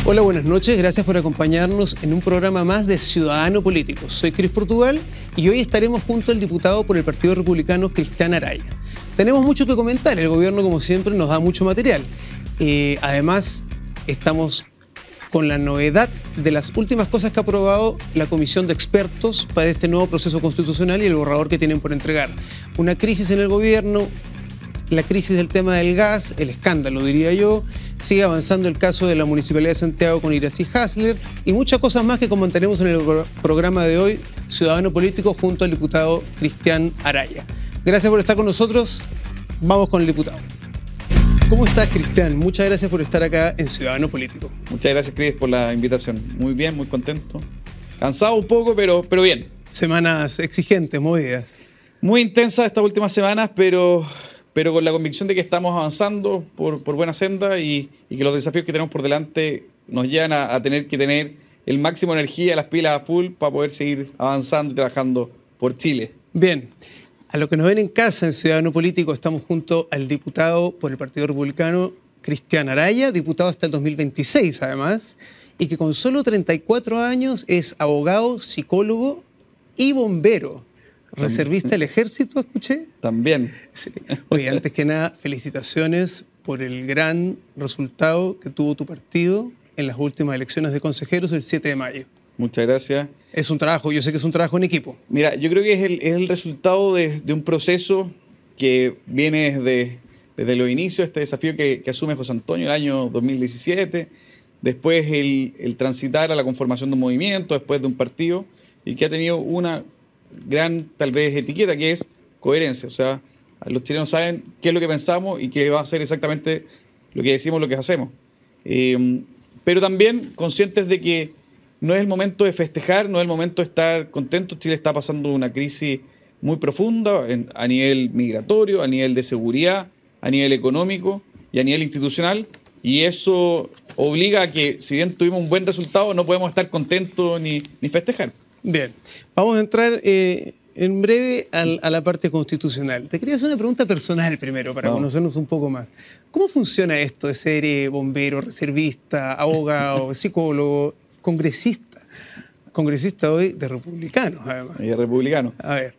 Hola, buenas noches. Gracias por acompañarnos en un programa más de Ciudadano Político. Soy Cris Portugal y hoy estaremos junto al diputado por el Partido Republicano, Cristian Araya. Tenemos mucho que comentar. El gobierno, como siempre, nos da mucho material. Además, estamos con la novedad de las últimas cosas que ha aprobado la Comisión de Expertos para este nuevo proceso constitucional y el borrador que tienen por entregar. Una crisis en el gobierno, la crisis del tema del gas, el escándalo, diría yo. Sigue avanzando el caso de la Municipalidad de Santiago con Iracy Hasler y muchas cosas más que comentaremos en el programa de hoy, Ciudadano Político, junto al diputado Cristian Araya. Gracias por estar con nosotros. Vamos con el diputado. ¿Cómo estás, Cristian? Muchas gracias por estar acá en Ciudadano Político. Muchas gracias, Cris, por la invitación. Muy bien, muy contento. Cansado un poco, pero bien. Semanas exigentes, movidas. Muy intensas estas últimas semanas, pero con la convicción de que estamos avanzando por buena senda y que los desafíos que tenemos por delante nos llevan a tener que tener el máximo de energía, las pilas a full para poder seguir avanzando y trabajando por Chile. Bien, a lo que nos ven en casa en Ciudadano Político, estamos junto al diputado por el Partido Republicano, Cristian Araya, diputado hasta el 2026 además, y que con solo 34 años es abogado, psicólogo y bombero. ¿Reservista del ejército, escuché? También. Sí. Oye, antes que nada, felicitaciones por el gran resultado que tuvo tu partido en las últimas elecciones de consejeros el 7 de mayo. Muchas gracias. Es un trabajo, yo sé que es un trabajo en equipo. Mira, yo creo que es el resultado de un proceso que viene desde los inicios, este desafío que asume José Antonio el año 2017, después el transitar a la conformación de un movimiento, después de un partido, y que ha tenido una gran, tal vez, etiqueta, que es coherencia. O sea, los chilenos saben qué es lo que pensamos y qué va a ser exactamente lo que decimos, lo que hacemos. Pero también conscientes de que no es el momento de festejar, no es el momento de estar contentos. Chile está pasando una crisis muy profunda a nivel migratorio, a nivel de seguridad, a nivel económico y a nivel institucional. Y eso obliga a que, si bien tuvimos un buen resultado, no podemos estar contentos ni festejar. Bien, vamos a entrar en breve a la parte constitucional. Te quería hacer una pregunta personal primero para conocernos un poco más. ¿Cómo funciona esto de ser bombero, reservista, abogado, psicólogo, congresista? Congresista hoy de republicanos, además. Y de republicano. A ver.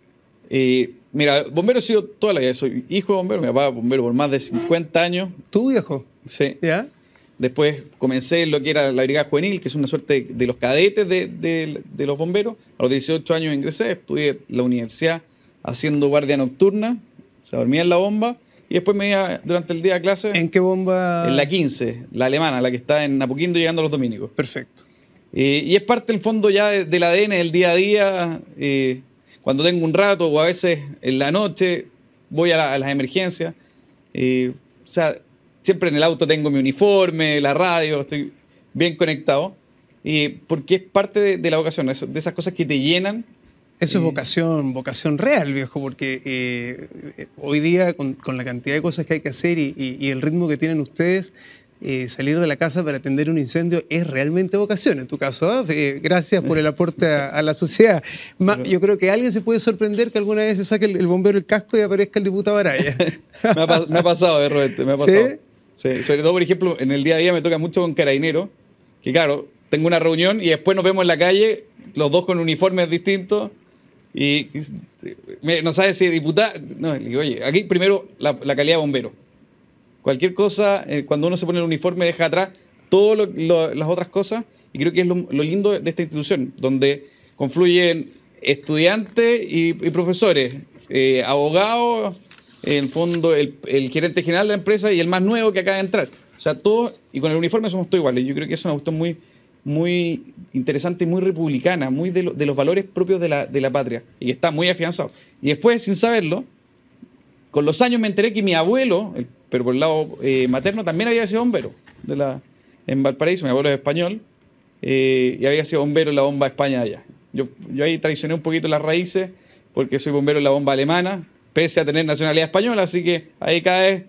Mira, bombero he sido toda la vida. Soy hijo de bombero, mi papá bombero por más de 50 años. ¿Tú, viejo? Sí. ¿Ya? Después comencé en lo que era la brigada juvenil, que es una suerte de los cadetes de los bomberos. A los 18 años ingresé, estudié en la universidad haciendo guardia nocturna, se dormía en la bomba y después me iba durante el día a clase. ¿En qué bomba? En la 15, la alemana, la que está en Apoquindo llegando a los Dominicos. Perfecto. Y es parte, en el fondo, ya del ADN del día a día. Cuando tengo un rato o a veces en la noche voy a las emergencias. O sea, siempre en el auto tengo mi uniforme, la radio, estoy bien conectado. Porque es parte de la vocación, de esas cosas que te llenan. Eso es vocación real, viejo, porque hoy día con la cantidad de cosas que hay que hacer y el ritmo que tienen ustedes, salir de la casa para atender un incendio es realmente vocación. En tu caso, gracias por el aporte a la sociedad. Yo creo que alguien se puede sorprender que alguna vez se saque el bombero el casco y aparezca el diputado Araya. me ha pasado, Roberto, me ha pasado. ¿Sí? Sobre todo, por ejemplo, en el día a día me toca mucho con carabineros, que claro, tengo una reunión y después nos vemos en la calle, los dos con uniformes distintos, y no sabes si diputado. No, le digo, oye, aquí primero la calidad de bombero. Cualquier cosa, cuando uno se pone el uniforme, deja atrás todas las otras cosas, y creo que es lo lindo de esta institución, donde confluyen estudiantes y profesores, abogados, en el fondo el gerente general de la empresa y el más nuevo que acaba de entrar. O sea, todos, y con el uniforme somos todos iguales. Yo creo que eso es una cuestión muy interesante y muy republicana, muy de los valores propios de la patria, y que está muy afianzado. Y después, sin saberlo, con los años me enteré que mi abuelo, pero por el lado materno, también había sido bombero en Valparaíso. Mi abuelo es español y había sido bombero en la bomba España allá. Yo ahí traicioné un poquito las raíces porque soy bombero en la bomba alemana, pese a tener nacionalidad española, así que ahí cada vez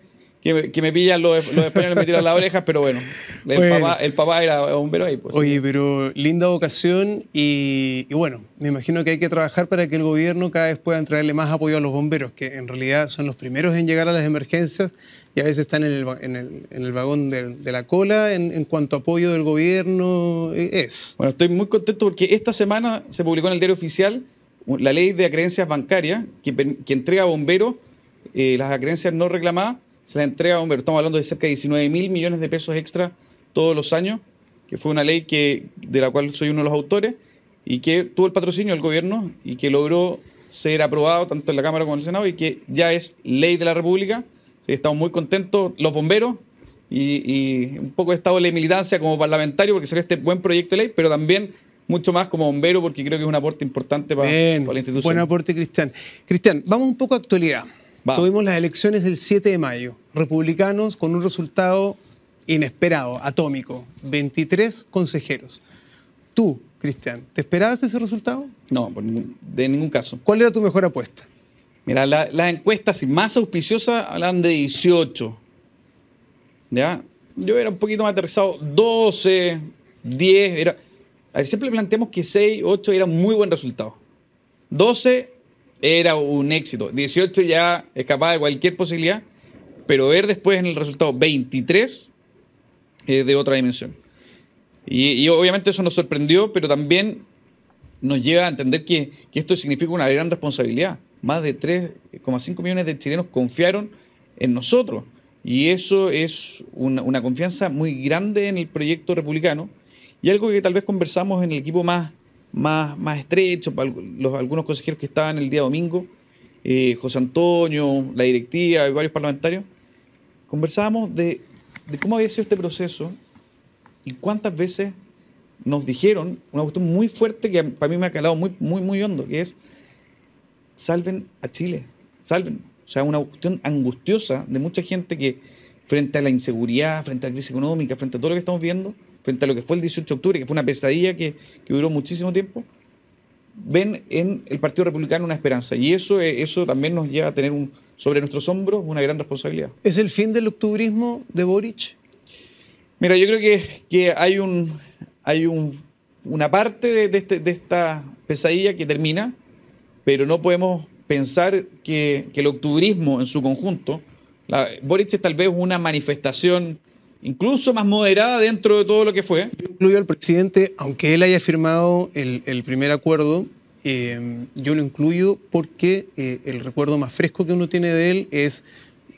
que me pillan los españoles, me tiran las orejas, pero bueno, el papá era bombero ahí. Pues, oye, pero linda vocación y bueno, me imagino que hay que trabajar para que el gobierno cada vez pueda entregarle más apoyo a los bomberos, que en realidad son los primeros en llegar a las emergencias y a veces están en el vagón de la cola en cuanto a apoyo del gobierno es. Bueno, estoy muy contento porque esta semana se publicó en el Diario Oficial la ley de acreencias bancarias que entrega a bomberos las acreencias no reclamadas, se las entrega a bomberos. Estamos hablando de cerca de 19.000 millones de pesos extra todos los años, que fue una ley de la cual soy uno de los autores y que tuvo el patrocinio del gobierno y que logró ser aprobado tanto en la Cámara como en el Senado y que ya es ley de la República. Sí, estamos muy contentos los bomberos y un poco de estado de militancia como parlamentario porque será este buen proyecto de ley, pero también mucho más como bombero porque creo que es un aporte importante para la institución. Buen aporte, Cristian. Cristian, vamos un poco a actualidad. Tuvimos las elecciones del 7 de mayo. Republicanos con un resultado inesperado, atómico. 23 consejeros. Tú, Cristian, ¿te esperabas ese resultado? No, de ningún caso. ¿Cuál era tu mejor apuesta? Mira, las encuestas más auspiciosas hablan de 18. ¿Ya? Yo era un poquito más aterrizado. 12, 10. A ver, siempre planteamos que 6, 8 era un muy buen resultado. 12 era un éxito. 18 ya escapaba de cualquier posibilidad. Pero ver después en el resultado 23 es de otra dimensión. Y obviamente eso nos sorprendió, pero también nos lleva a entender que esto significa una gran responsabilidad. Más de 3,5 millones de chilenos confiaron en nosotros. Y eso es una confianza muy grande en el proyecto republicano. Y algo que tal vez conversamos en el equipo más estrecho, algunos consejeros que estaban el día domingo, José Antonio, la directiva y varios parlamentarios, conversábamos de cómo había sido este proceso y cuántas veces nos dijeron una cuestión muy fuerte que para mí me ha calado muy hondo, que es salven a Chile, salven. O sea, una cuestión angustiosa de mucha gente que frente a la inseguridad, frente a la crisis económica, frente a todo lo que estamos viendo, frente a lo que fue el 18 de octubre, que fue una pesadilla que duró muchísimo tiempo, ven en el Partido Republicano una esperanza. Y eso también nos lleva a tener sobre nuestros hombros una gran responsabilidad. ¿Es el fin del octubrismo de Boric? Mira, yo creo que hay una parte de esta pesadilla que termina, pero no podemos pensar que el octubrismo en su conjunto, Boric es tal vez una manifestación incluso más moderada dentro de todo lo que fue. Incluyo al presidente, aunque él haya firmado el primer acuerdo, yo lo incluyo porque el recuerdo más fresco que uno tiene de él es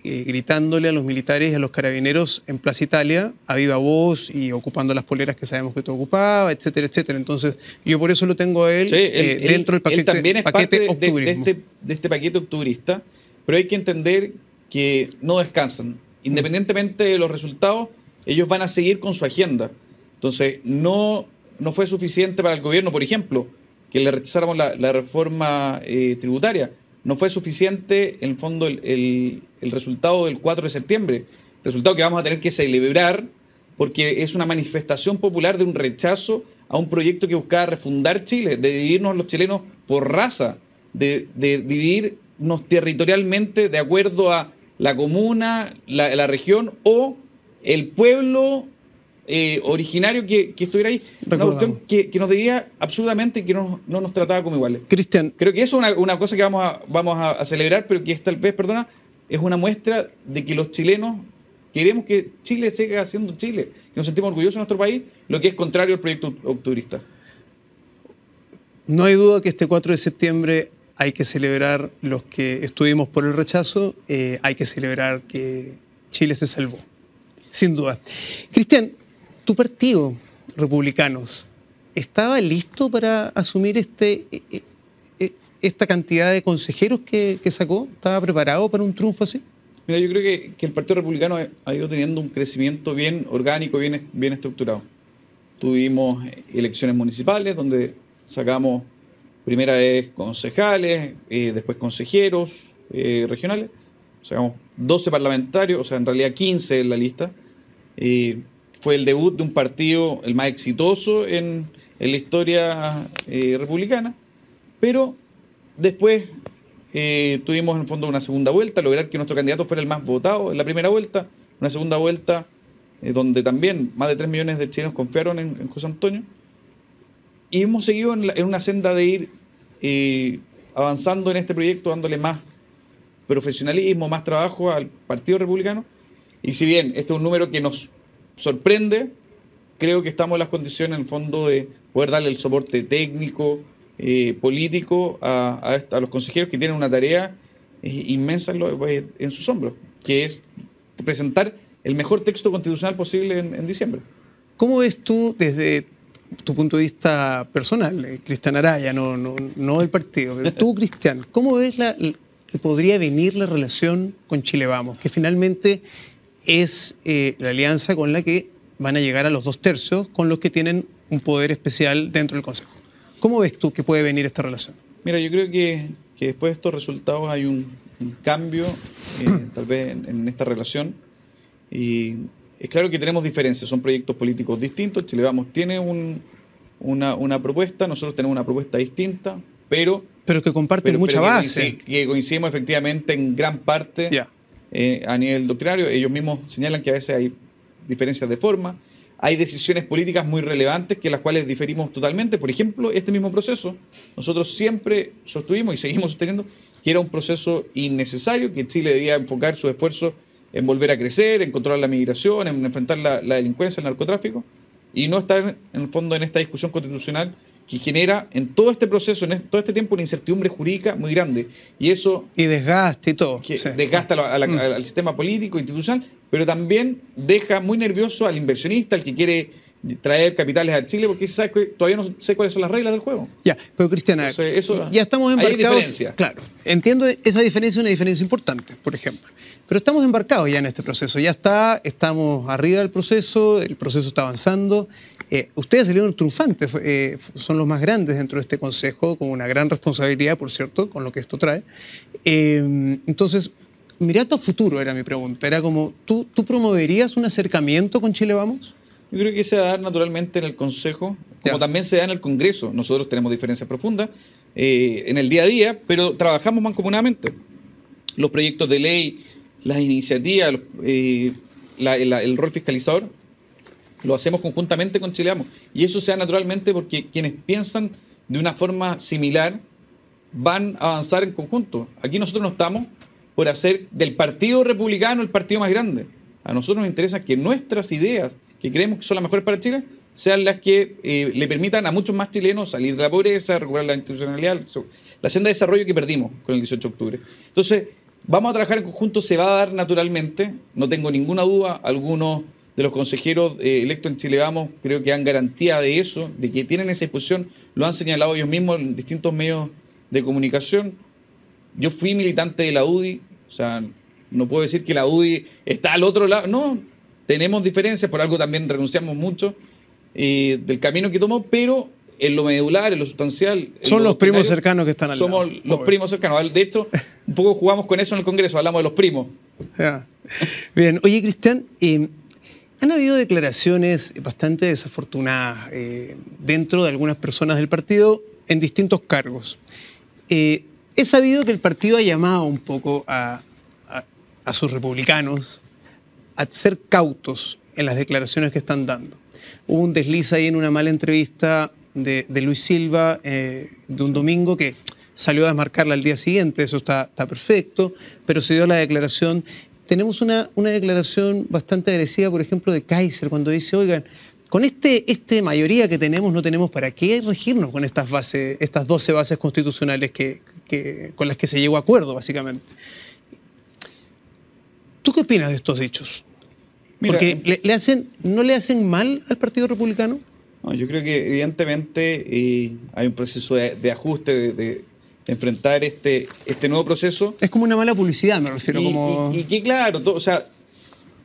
gritándole a los militares y a los carabineros en Plaza Italia a viva voz y ocupando las poleras que sabemos que tú ocupabas, etcétera, etcétera. Entonces, yo por eso lo tengo a él, dentro del paquete. Él también es parte de este paquete octubrista, pero hay que entender que no descansan. Independientemente de los resultados, ellos van a seguir con su agenda. Entonces, no fue suficiente para el gobierno, por ejemplo, que le rechazáramos la reforma tributaria. No fue suficiente, en el fondo, el resultado del 4 de septiembre. Resultado que vamos a tener que celebrar porque es una manifestación popular de un rechazo a un proyecto que buscaba refundar Chile, de dividirnos los chilenos por raza, de dividirnos territorialmente de acuerdo a la comuna, la región o el pueblo originario que estuviera ahí. Una cuestión que nos debía absolutamente y que no nos trataba como iguales. Cristian. Creo que eso es una cosa que vamos a celebrar, pero que tal vez, es una muestra de que los chilenos queremos que Chile siga siendo Chile, que nos sentimos orgullosos de nuestro país, lo que es contrario al proyecto octubrista. No hay duda que este 4 de septiembre hay que celebrar los que estuvimos por el rechazo, hay que celebrar que Chile se salvó, sin duda. Cristian, tu partido, Republicanos, ¿estaba listo para asumir esta cantidad de consejeros que sacó? ¿Estaba preparado para un triunfo así? Mira, yo creo que el Partido Republicano ha ido teniendo un crecimiento bien orgánico, bien estructurado. Tuvimos elecciones municipales donde sacamos primera vez concejales, después consejeros regionales, sacamos 12 parlamentarios, o sea, en realidad 15 en la lista. Fue el debut de un partido el más exitoso en la historia republicana, pero después tuvimos en el fondo una segunda vuelta, lograr que nuestro candidato fuera el más votado en la primera vuelta, una segunda vuelta donde también más de 3 millones de chilenos confiaron en José Antonio. Y hemos seguido en una senda de ir avanzando en este proyecto, dándole más profesionalismo, más trabajo al Partido Republicano. Y si bien este es un número que nos sorprende, creo que estamos en las condiciones, en el fondo, de poder darle el soporte técnico, político a los consejeros que tienen una tarea inmensa en sus hombros, que es presentar el mejor texto constitucional posible en diciembre. ¿Cómo ves tú desde tu punto de vista personal, Cristian Araya, no el partido, pero tú, Cristian, cómo ves que podría venir la relación con Chile Vamos, que finalmente es la alianza con la que van a llegar a los 2/3 con los que tienen un poder especial dentro del Consejo? ¿Cómo ves tú que puede venir esta relación? Mira, yo creo que después de estos resultados hay un cambio, tal vez en esta relación. Y es claro que tenemos diferencias, son proyectos políticos distintos. Chile Vamos tiene una propuesta, nosotros tenemos una propuesta distinta, pero que comparten mucha base. Que coincidimos efectivamente en gran parte a nivel doctrinario. Ellos mismos señalan que a veces hay diferencias de forma. Hay decisiones políticas muy relevantes que las cuales diferimos totalmente. Por ejemplo, este mismo proceso, nosotros siempre sostuvimos y seguimos sosteniendo que era un proceso innecesario, que Chile debía enfocar sus esfuerzos en volver a crecer, en controlar la migración, en enfrentar la delincuencia, el narcotráfico, y no estar en el fondo en esta discusión constitucional que genera en todo este proceso, en todo este tiempo, una incertidumbre jurídica muy grande. Y eso... Y desgaste y todo. Que desgasta al sistema político, institucional, pero también deja muy nervioso al inversionista, al que quiere traer capitales a Chile, porque sabe que todavía no sé cuáles son las reglas del juego. Ya, pero Cristiana, ya estamos embarcados. Hay diferencia. Claro, entiendo esa diferencia, una diferencia importante, por ejemplo. Pero estamos embarcados ya en este proceso, estamos arriba del proceso, el proceso está avanzando. Ustedes salieron triunfantes, son los más grandes dentro de este consejo, con una gran responsabilidad, por cierto, con lo que esto trae. Entonces, mirando a futuro era mi pregunta, era como, ¿tú promoverías un acercamiento con Chile Vamos? Yo creo que se va a dar naturalmente en el Consejo, como también se da en el Congreso. Nosotros tenemos diferencias profundas en el día a día, pero trabajamos mancomunadamente. Los proyectos de ley, las iniciativas, el rol fiscalizador, lo hacemos conjuntamente con Chile Vamos. Y eso se da naturalmente porque quienes piensan de una forma similar van a avanzar en conjunto. Aquí nosotros no estamos por hacer del Partido Republicano el partido más grande. A nosotros nos interesa que nuestras ideas, que creemos que son las mejores para Chile, sean las que le permitan a muchos más chilenos salir de la pobreza, recuperar la institucionalidad, la senda de desarrollo que perdimos con el 18 de octubre. Entonces, vamos a trabajar en conjunto, se va a dar naturalmente, no tengo ninguna duda. Algunos de los consejeros electos en Chile Vamos creo que dan garantía de eso, de que tienen esa disposición, lo han señalado ellos mismos en distintos medios de comunicación. Yo fui militante de la UDI, o sea, no puedo decir que la UDI está al otro lado, no, tenemos diferencias, por algo también renunciamos mucho del camino que tomó, pero en lo medular, en lo sustancial... Son los primos cercanos que están al lado. Somos los primos cercanos. De hecho, un poco jugamos con eso en el Congreso, hablamos de los primos. Bien, oye, Cristian, han habido declaraciones bastante desafortunadas dentro de algunas personas del partido en distintos cargos. He sabido que el partido ha llamado un poco a sus republicanos a ser cautos en las declaraciones que están dando. Hubo un desliz ahí en una mala entrevista de Luis Silva de un domingo que salió a desmarcarla al día siguiente, eso está perfecto, pero se dio la declaración. Tenemos una declaración bastante agresiva, por ejemplo, de Kaiser, cuando dice, oigan, con esta mayoría que tenemos, no tenemos para qué regirnos con estas 12 bases constitucionales con las que se llegó a acuerdo, básicamente. ¿Tú qué opinas de estos dichos? Mira, porque ¿no le hacen mal al Partido Republicano? No, yo creo que evidentemente hay un proceso de ajuste, de enfrentar este nuevo proceso. Es como una mala publicidad, me refiero. Y que claro, o sea,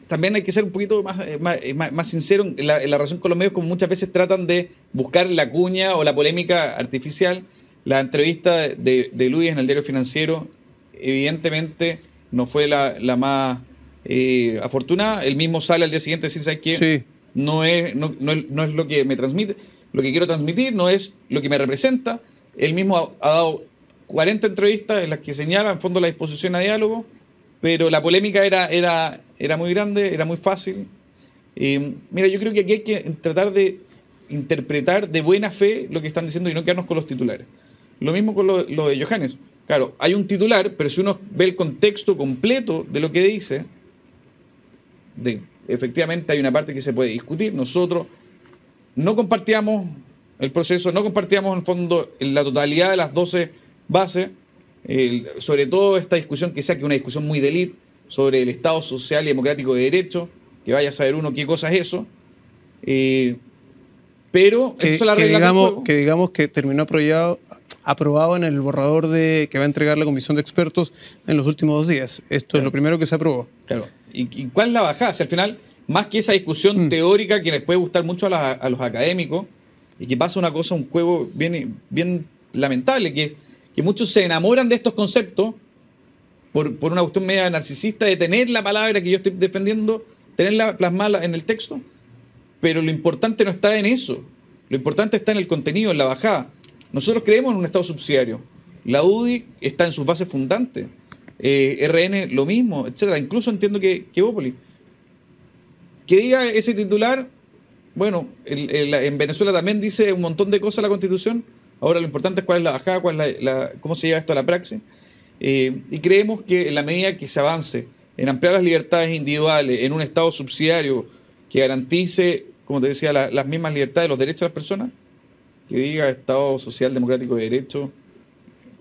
también hay que ser un poquito más sincero en la relación con los medios, como muchas veces tratan de buscar la cuña o la polémica artificial. La entrevista de Luis en el Diario Financiero evidentemente no fue la más afortunada. Él mismo sale al día siguiente a decir, ¿sabes qué? Sí. No es lo que me transmite, lo que quiero transmitir, no es lo que me representa. Él mismo ha dado 40 entrevistas en las que señala en fondo la disposición a diálogo, pero la polémica era muy grande, era muy fácil. Mira, yo creo que aquí hay que tratar de interpretar de buena fe lo que están diciendo y no quedarnos con los titulares. Lo mismo con lo de Johannes. Claro, hay un titular, pero si uno ve el contexto completo de lo que dice, efectivamente hay una parte que se puede discutir. Nosotros no compartíamos el proceso, no compartíamos en el fondo la totalidad de las 12 bases, sobre todo esta discusión que sea que una discusión muy de élite sobre el Estado social y democrático de derecho, que vaya a saber uno qué cosa es eso, pero eso es la regla del juego. Que digamos que terminó aprobado en el borrador que va a entregar la comisión de expertos en los últimos 2 días. Esto claro. Es lo primero que se aprobó. Claro. ¿Y cuál es la bajada? Si al final, más que esa discusión teórica que les puede gustar mucho a los académicos, y que pasa una cosa, un juego bien lamentable, que muchos se enamoran de estos conceptos por una cuestión media narcisista de tener la palabra que yo estoy defendiendo, tenerla plasmada en el texto, pero lo importante no está en eso. Lo importante está en el contenido, en la bajada. Nosotros creemos en un Estado subsidiario. La UDI está en sus bases fundantes. RN lo mismo, etcétera. Incluso entiendo que Bópoli. Que diga ese titular, bueno, en Venezuela también dice un montón de cosas la Constitución. Ahora lo importante es cuál es la bajada, cómo se lleva esto a la praxis. Y creemos que en la medida que se avance en ampliar las libertades individuales, en un Estado subsidiario que garantice, como te decía, las mismas libertades, los derechos de las personas, que diga Estado Social Democrático de Derecho,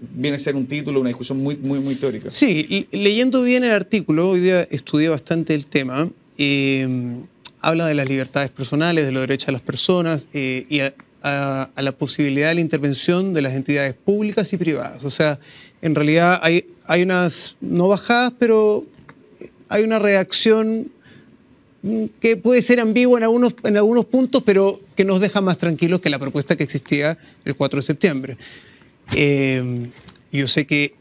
viene a ser un título, una discusión muy, muy, muy teórica. Sí, leyendo bien el artículo, hoy día estudié bastante el tema, habla de las libertades personales, de los derechos de las personas y a la posibilidad de la intervención de las entidades públicas y privadas. O sea, en realidad hay unas, no bajadas, pero hay una reacción que puede ser ambigua en algunos puntos, pero que nos deja más tranquilos que la propuesta que existía el 4 de septiembre. Yo sé que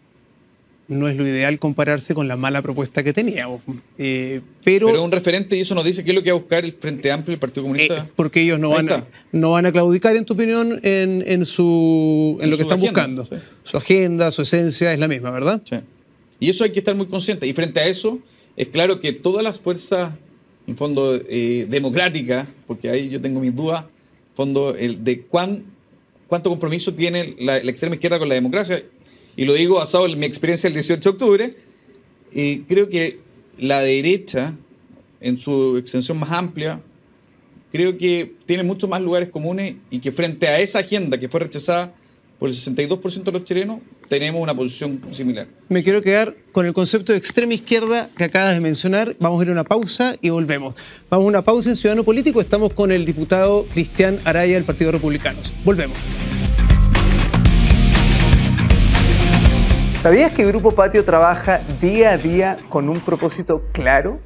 no es lo ideal compararse con la mala propuesta que teníamos. Pero un referente, y eso nos dice qué es lo que va a buscar el Frente Amplio y el Partido Comunista. Porque ellos no van a claudicar, en tu opinión, en lo que están buscando. Sí. Su agenda, su esencia es la misma, ¿verdad? Sí. Y eso hay que estar muy consciente. Y frente a eso, es claro que todas las fuerzas, en fondo, democráticas, porque ahí yo tengo mis dudas, en fondo, de cuánto compromiso tiene la extrema izquierda con la democracia. Y lo digo basado en mi experiencia el 18 de octubre, creo que la derecha, en su extensión más amplia, creo que tiene muchos más lugares comunes y que frente a esa agenda que fue rechazada por el 62% de los chilenos, tenemos una posición similar. Me quiero quedar con el concepto de extrema izquierda que acabas de mencionar. Vamos a ir a una pausa y volvemos. Vamos a una pausa en Ciudadano Político. Estamos con el diputado Cristian Araya del Partido Republicano. Volvemos. ¿Sabías que Grupo Patio trabaja día a día con un propósito claro?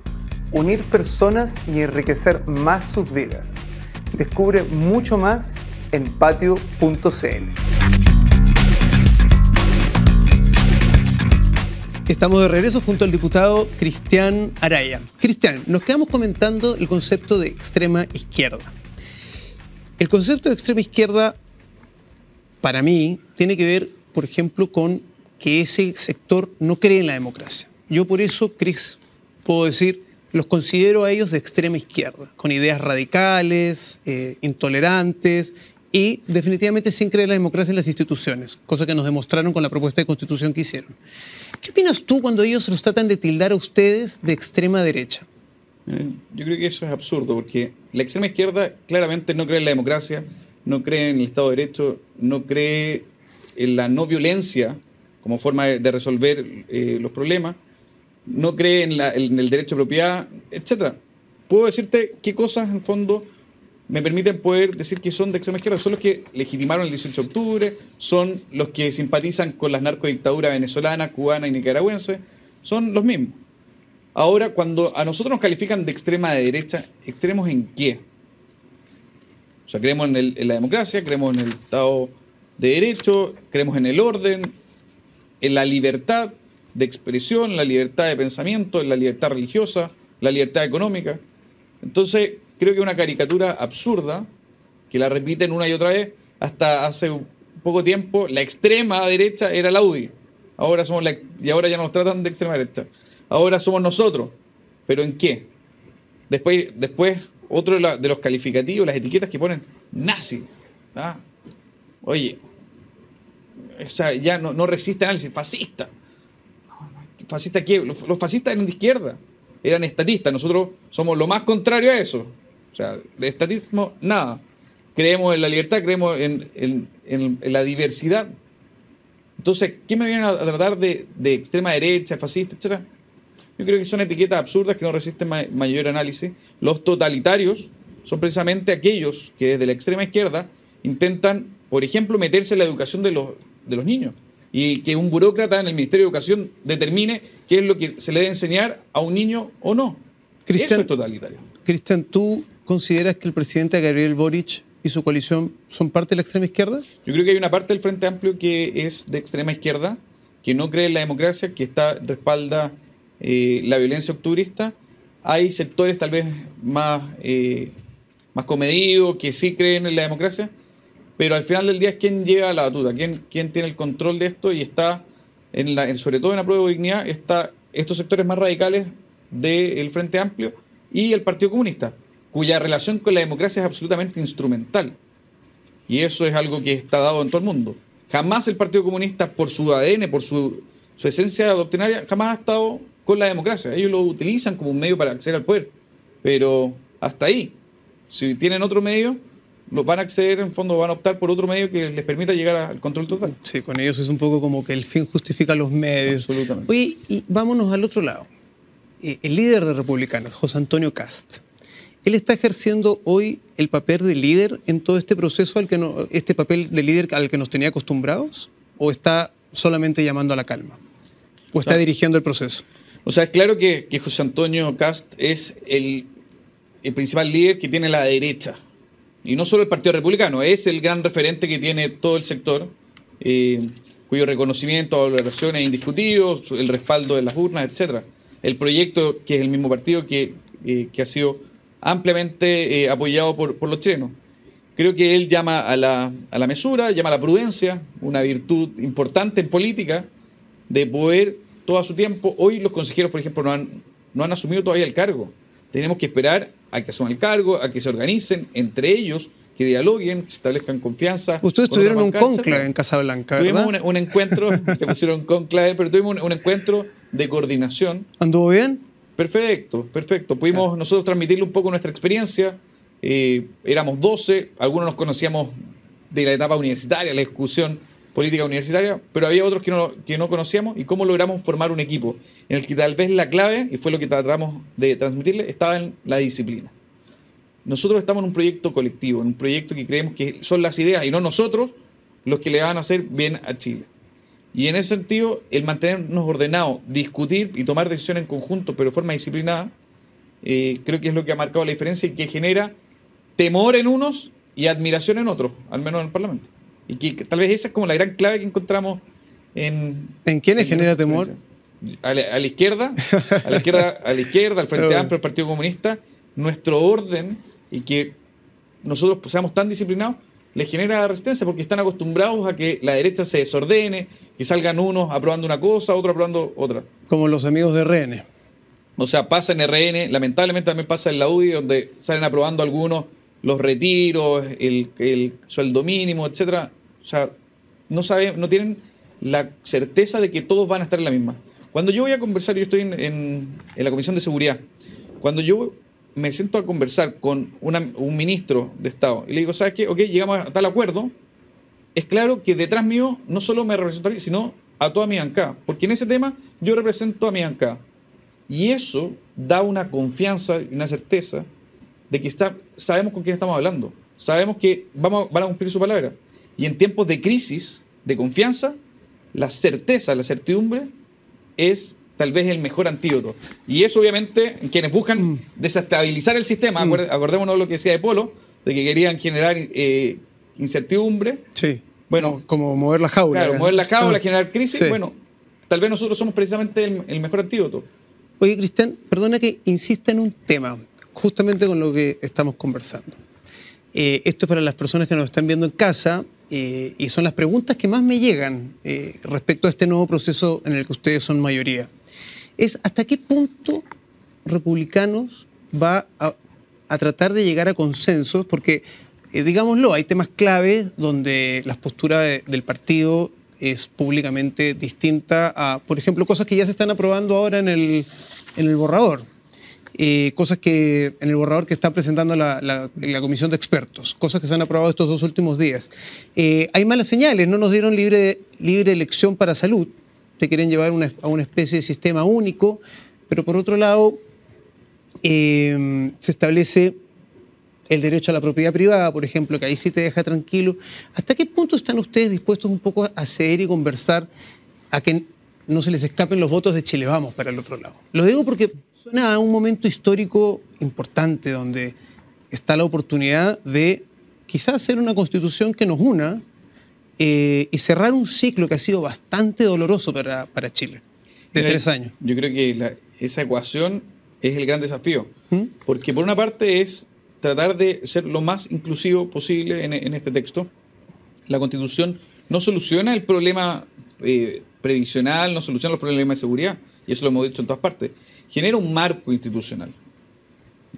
Unir personas y enriquecer más sus vidas. Descubre mucho más en patio.cl. Estamos de regreso junto al diputado Cristian Araya. Cristian, nos quedamos comentando el concepto de extrema izquierda. El concepto de extrema izquierda, para mí, tiene que ver, por ejemplo, con que ese sector no cree en la democracia. Yo por eso, Cris, puedo decir, los considero a ellos de extrema izquierda, con ideas radicales, intolerantes y definitivamente sin creer en la democracia en las instituciones, cosa que nos demostraron con la propuesta de constitución que hicieron. ¿Qué opinas tú cuando ellos los tratan de tildar a ustedes de extrema derecha? Yo creo que eso es absurdo, porque la extrema izquierda claramente no cree en la democracia, no cree en el Estado de Derecho, no cree en la no violencia como forma de resolver los problemas, no cree en el derecho a propiedad, etc. Puedo decirte qué cosas, en fondo, me permiten poder decir que son de extrema izquierda. Son los que legitimaron el 18 de octubre, son los que simpatizan con las narcodictaduras venezolana, cubana y nicaragüense, son los mismos. Ahora, cuando a nosotros nos califican de extrema derecha, ¿extremos en qué? O sea, creemos en la democracia, creemos en el Estado de Derecho, creemos en el orden, en la libertad de expresión, la libertad de pensamiento, en la libertad religiosa, la libertad económica. Entonces, creo que es una caricatura absurda, que la repiten una y otra vez, hasta hace poco tiempo la extrema derecha era la UDI. Ahora y ahora ya no nos tratan de extrema derecha. Ahora somos nosotros. ¿Pero en qué? Después otro de los calificativos, las etiquetas que ponen, nazi. ¿Ah? Oye, o sea, ya no resiste análisis, fascista. ¿Fascista qué? Los fascistas eran de izquierda, eran estatistas. Nosotros somos lo más contrario a eso. O sea, de estatismo, nada. Creemos en la libertad, creemos en la diversidad. Entonces, ¿qué me vienen a tratar de extrema derecha, fascista, etcétera? Yo creo que son etiquetas absurdas que no resisten mayor análisis. Los totalitarios son precisamente aquellos que desde la extrema izquierda intentan, por ejemplo, meterse en la educación de los niños. Y que un burócrata en el Ministerio de Educación determine qué es lo que se le debe enseñar a un niño o no. Eso es totalitario. Cristian, ¿tú consideras que el presidente Gabriel Boric y su coalición son parte de la extrema izquierda? Yo creo que hay una parte del Frente Amplio que es de extrema izquierda, que no cree en la democracia, que respalda la violencia octubrista. Hay sectores tal vez más comedidos, que sí creen en la democracia, pero al final del día es quien lleva la batuta, quien tiene el control de esto, y está, sobre todo en la prueba de dignidad, está estos sectores más radicales del Frente Amplio y el Partido Comunista, cuya relación con la democracia es absolutamente instrumental. Y eso es algo que está dado en todo el mundo. Jamás el Partido Comunista, por su ADN, por su esencia doctrinaria, jamás ha estado con la democracia. Ellos lo utilizan como un medio para acceder al poder. Pero hasta ahí. Si tienen otro medio, los van a acceder, en fondo van a optar por otro medio que les permita llegar al control total. Sí, con ellos es un poco como que el fin justifica los medios. Absolutamente. Oye, y vámonos al otro lado. El líder de Republicanos, José Antonio Kast, ¿él está ejerciendo hoy el papel de líder en todo este proceso, este papel de líder al que nos tenía acostumbrados? ¿O está solamente llamando a la calma? ¿O está dirigiendo el proceso? O sea, es claro que José Antonio Kast es el principal líder que tiene la derecha. Y no solo el Partido Republicano, es el gran referente que tiene todo el sector, cuyo reconocimiento, valoración es indiscutido, el respaldo de las urnas, etc. El proyecto, que es el mismo partido que ha sido ampliamente apoyado por los chilenos. Creo que él llama a la mesura, llama a la prudencia, una virtud importante en política, de poder todo a su tiempo. Hoy los consejeros, por ejemplo, no han asumido todavía el cargo. Tenemos que esperar a que asuman el cargo, a que se organicen entre ellos, que dialoguen, que se establezcan confianza. Ustedes tuvieron un conclave en Casablanca, ¿verdad? Tuvimos un encuentro, le pusieron conclave, pero tuvimos un encuentro de coordinación. ¿Anduvo bien? Perfecto. Pudimos nosotros transmitirle un poco nuestra experiencia. Éramos 12, algunos nos conocíamos de la etapa universitaria, la discusión política universitaria, pero había otros que no conocíamos, y cómo logramos formar un equipo en el que tal vez la clave, y fue lo que tratamos de transmitirle, estaba en la disciplina. Nosotros estamos en un proyecto colectivo, en un proyecto que creemos que son las ideas y no nosotros los que le van a hacer bien a Chile. Y en ese sentido, el mantenernos ordenados, discutir y tomar decisiones en conjunto, pero de forma disciplinada, creo que es lo que ha marcado la diferencia y que genera temor en unos y admiración en otros, al menos en el Parlamento. Y que tal vez esa es como la gran clave que encontramos en... ¿En quiénes genera temor? A la izquierda, al Frente Amplio, al Partido Comunista. Nuestro orden, y que nosotros seamos tan disciplinados, les genera resistencia, porque están acostumbrados a que la derecha se desordene, que salgan unos aprobando una cosa, otros aprobando otra. Como los amigos de RN. O sea, pasa en RN, lamentablemente también pasa en la UDI, donde salen aprobando algunos los retiros, el sueldo mínimo, etcétera. O sea, no tienen la certeza de que todos van a estar en la misma. Cuando yo voy a conversar, yo estoy en la Comisión de Seguridad, cuando yo me siento a conversar con un ministro de Estado y le digo, ¿sabes qué? Ok, llegamos a tal acuerdo, es claro que detrás mío no solo me representaría, sino a toda mi bancada, porque en ese tema yo represento a mi bancada. Y eso da una confianza y una certeza de que sabemos con quién estamos hablando, sabemos que van a cumplir su palabra. Y en tiempos de crisis, de confianza, la certeza, la certidumbre es tal vez el mejor antídoto. Y eso, obviamente, quienes buscan desestabilizar el sistema, acordémonos de lo que decía de Polo, de que querían generar incertidumbre. Sí. Bueno, como mover la jaula. Claro, mover la jaula, generar crisis. Sí. Bueno, tal vez nosotros somos precisamente el mejor antídoto. Oye, Cristian, perdona que insista en un tema, justamente con lo que estamos conversando. Esto es para las personas que nos están viendo en casa. y son las preguntas que más me llegan respecto a este nuevo proceso en el que ustedes son mayoría, es hasta qué punto Republicanos va a tratar de llegar a consensos, porque, digámoslo, hay temas claves donde la postura del partido es públicamente distinta a, por ejemplo, cosas que ya se están aprobando ahora en el borrador. Cosas que en el borrador que está presentando la comisión de expertos, cosas que se han aprobado estos 2 últimos días. Hay malas señales, no nos dieron libre elección para salud, te quieren llevar a una especie de sistema único, pero por otro lado se establece el derecho a la propiedad privada, por ejemplo, que ahí sí te deja tranquilo. ¿Hasta qué punto están ustedes dispuestos un poco a ceder y conversar a que no se les escapen los votos de Chile Vamos para el otro lado? Lo digo porque suena a un momento histórico importante donde está la oportunidad de quizás hacer una constitución que nos una y cerrar un ciclo que ha sido bastante doloroso para Chile, de 3 años. Yo creo que esa ecuación es el gran desafío, porque por una parte es tratar de ser lo más inclusivo posible en este texto. La Constitución no soluciona el problema previsional, no soluciona los problemas de seguridad, y eso lo hemos dicho en todas partes. Genera un marco institucional,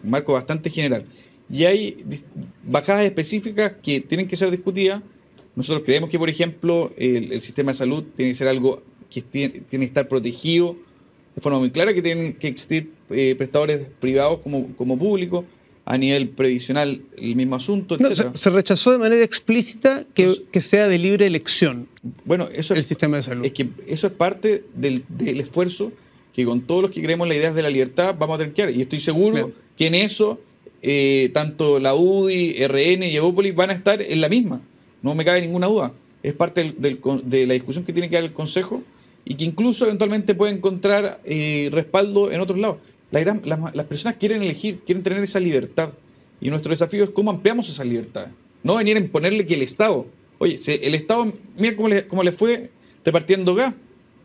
un marco bastante general. Y hay bajadas específicas que tienen que ser discutidas. Nosotros creemos que, por ejemplo, el sistema de salud tiene que ser algo que tiene que estar protegido de forma muy clara, que tienen que existir prestadores privados como públicos. A nivel previsional, el mismo asunto, etc. No, se rechazó de manera explícita que sea de libre elección, bueno, eso el sistema de salud. Es que eso es parte del esfuerzo que con todos los que creemos en las ideas de la libertad vamos a tener que dar. Y estoy seguro que en eso tanto la UDI, RN y Evópolis van a estar en la misma. No me cabe ninguna duda. Es parte de la discusión que tiene que dar el Consejo y que incluso eventualmente puede encontrar respaldo en otros lados. Las personas quieren elegir, quieren tener esa libertad. Y nuestro desafío es cómo ampliamos esa libertad. No venir a imponerle que el Estado... Oye, el Estado, mira cómo le fue repartiendo gas.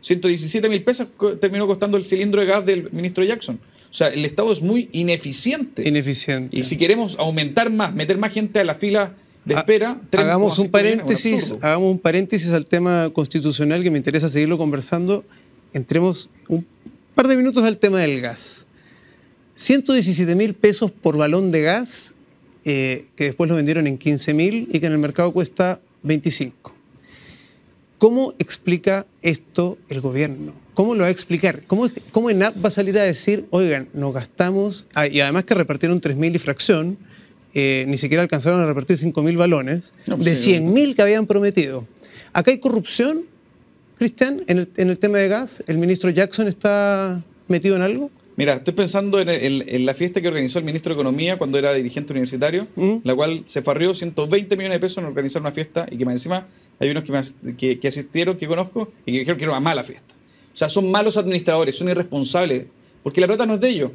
117.000 pesos terminó costando el cilindro de gas del ministro Jackson. O sea, el Estado es muy ineficiente. Ineficiente. Y si queremos aumentar más, meter más gente a la fila de espera... Hagamos un paréntesis al tema constitucional que me interesa seguirlo conversando. Entremos un par de minutos al tema del gas. 117.000 pesos por balón de gas, que después lo vendieron en 15.000 y que en el mercado cuesta 25. ¿Cómo explica esto el gobierno? ¿Cómo lo va a explicar? ¿Cómo ENAP va a salir a decir, oigan, nos gastamos, y además que repartieron 3.000 y fracción, ni siquiera alcanzaron a repartir 5.000 balones, de 100.000 que habían prometido? ¿Acá hay corrupción, Cristian, en el tema de gas? ¿El ministro Jackson está metido en algo? Mira, estoy pensando en la fiesta que organizó el ministro de Economía cuando era dirigente universitario, la cual se farrió 120 millones de pesos en organizar una fiesta y que más encima hay unos que asistieron, que conozco, y que dijeron que era una mala fiesta. O sea, son malos administradores, son irresponsables, porque la plata no es de ellos.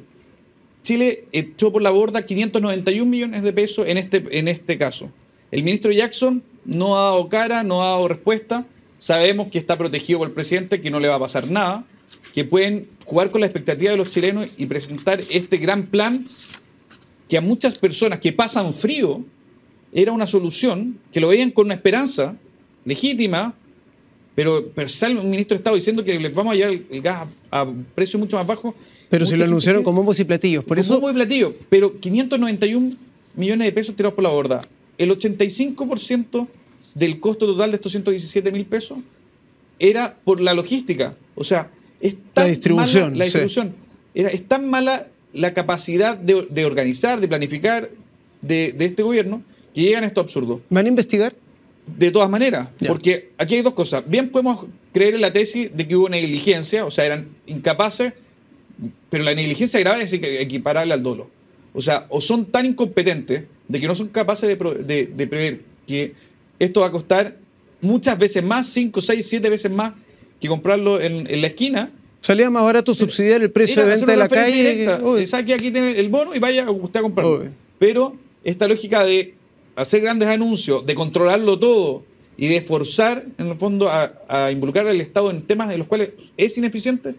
Chile echó por la borda 591 millones de pesos en este caso. El ministro Jackson no ha dado cara, no ha dado respuesta. Sabemos que está protegido por el presidente, que no le va a pasar nada, que pueden jugar con la expectativa de los chilenos y presentar este gran plan que a muchas personas que pasan frío era una solución, que lo veían con una esperanza legítima, pero sale un ministro de Estado diciendo que les vamos a llevar el gas a precio mucho más bajo. Pero se lo anunciaron con bombos y platillos. Bombos y platillos, pero 591 millones de pesos tirados por la borda. El 85% del costo total de estos 117.000 pesos era por la logística. O sea, es tan distribución, mala la distribución. Sí. Es tan mala la capacidad de organizar, de planificar de este gobierno, que llegan a esto absurdo. ¿Van a investigar? De todas maneras, ya. Porque aquí hay dos cosas. Bien podemos creer en la tesis de que hubo negligencia, o sea, eran incapaces, pero la negligencia grave es equiparable al dolo. O sea, o son tan incompetentes de que no son capaces de prever que esto va a costar muchas veces más, 5, 6, 7 veces más que comprarlo en la esquina. Salía más barato subsidiar el precio de venta de la calle. Saque aquí tiene el bono y vaya usted a comprarlo. Pero esta lógica de hacer grandes anuncios, de controlarlo todo y de forzar, en el fondo, a involucrar al Estado en temas en los cuales es ineficiente,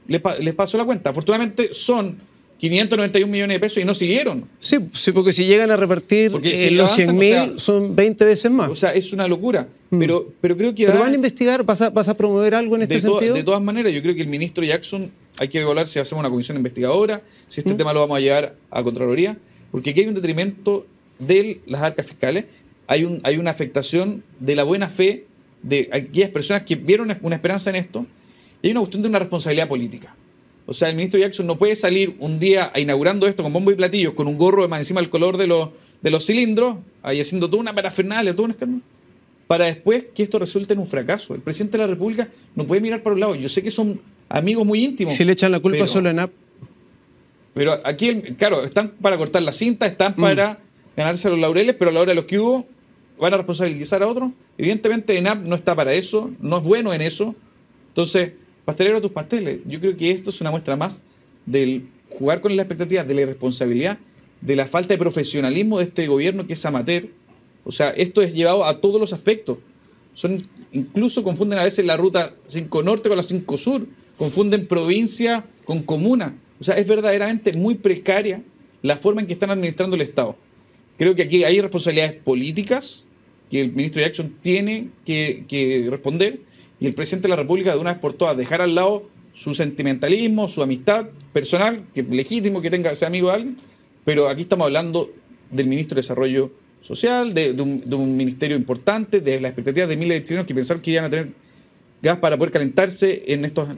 les pasó la cuenta. Afortunadamente son 591 millones de pesos y no siguieron. Sí, sí, porque si llegan a repartir Si los avanzan, 100.000 son 20 veces más. O sea, es una locura. Pero creo que... ¿Pero van a investigar? ¿Vas a promover algo en este sentido? De todas maneras, yo creo que el ministro Jackson hay que evaluar si hacemos una comisión investigadora, si este tema lo vamos a llevar a Contraloría, porque aquí hay un detrimento de las arcas fiscales, hay una afectación de la buena fe de aquellas personas que vieron una esperanza en esto, y hay una cuestión de una responsabilidad política. O sea, el ministro Jackson no puede salir un día inaugurando esto con bombo y platillos, con un gorro de más encima del color de los cilindros, ahí haciendo toda una parafernalia, todo un escándalo, para después que esto resulte en un fracaso. El presidente de la República no puede mirar para un lado. Yo sé que son amigos muy íntimos. Si le echan la culpa solo a ENAP. Pero aquí, claro, están para cortar la cinta, están para ganarse los laureles, pero a la hora de los que hubo, van a responsabilizar a otros. Evidentemente ENAP no está para eso, no es bueno en eso. Entonces, pastelero a tus pasteles. Yo creo que esto es una muestra más del jugar con las expectativas, de la irresponsabilidad, de la falta de profesionalismo de este gobierno que es amateur. O sea, esto es llevado a todos los aspectos. Incluso confunden a veces la ruta 5 Norte con la 5 Sur. Confunden provincia con comuna. O sea, es verdaderamente muy precaria la forma en que están administrando el Estado. Creo que aquí hay responsabilidades políticas que el ministro Jackson tiene que responder, y el presidente de la República de una vez por todas dejar al lado su sentimentalismo, su amistad personal, que es legítimo que sea amigo de alguien, pero aquí estamos hablando del ministro de Desarrollo Social, de un ministerio importante, de las expectativas de miles de chilenos que pensaron que iban a tener gas para poder calentarse en estas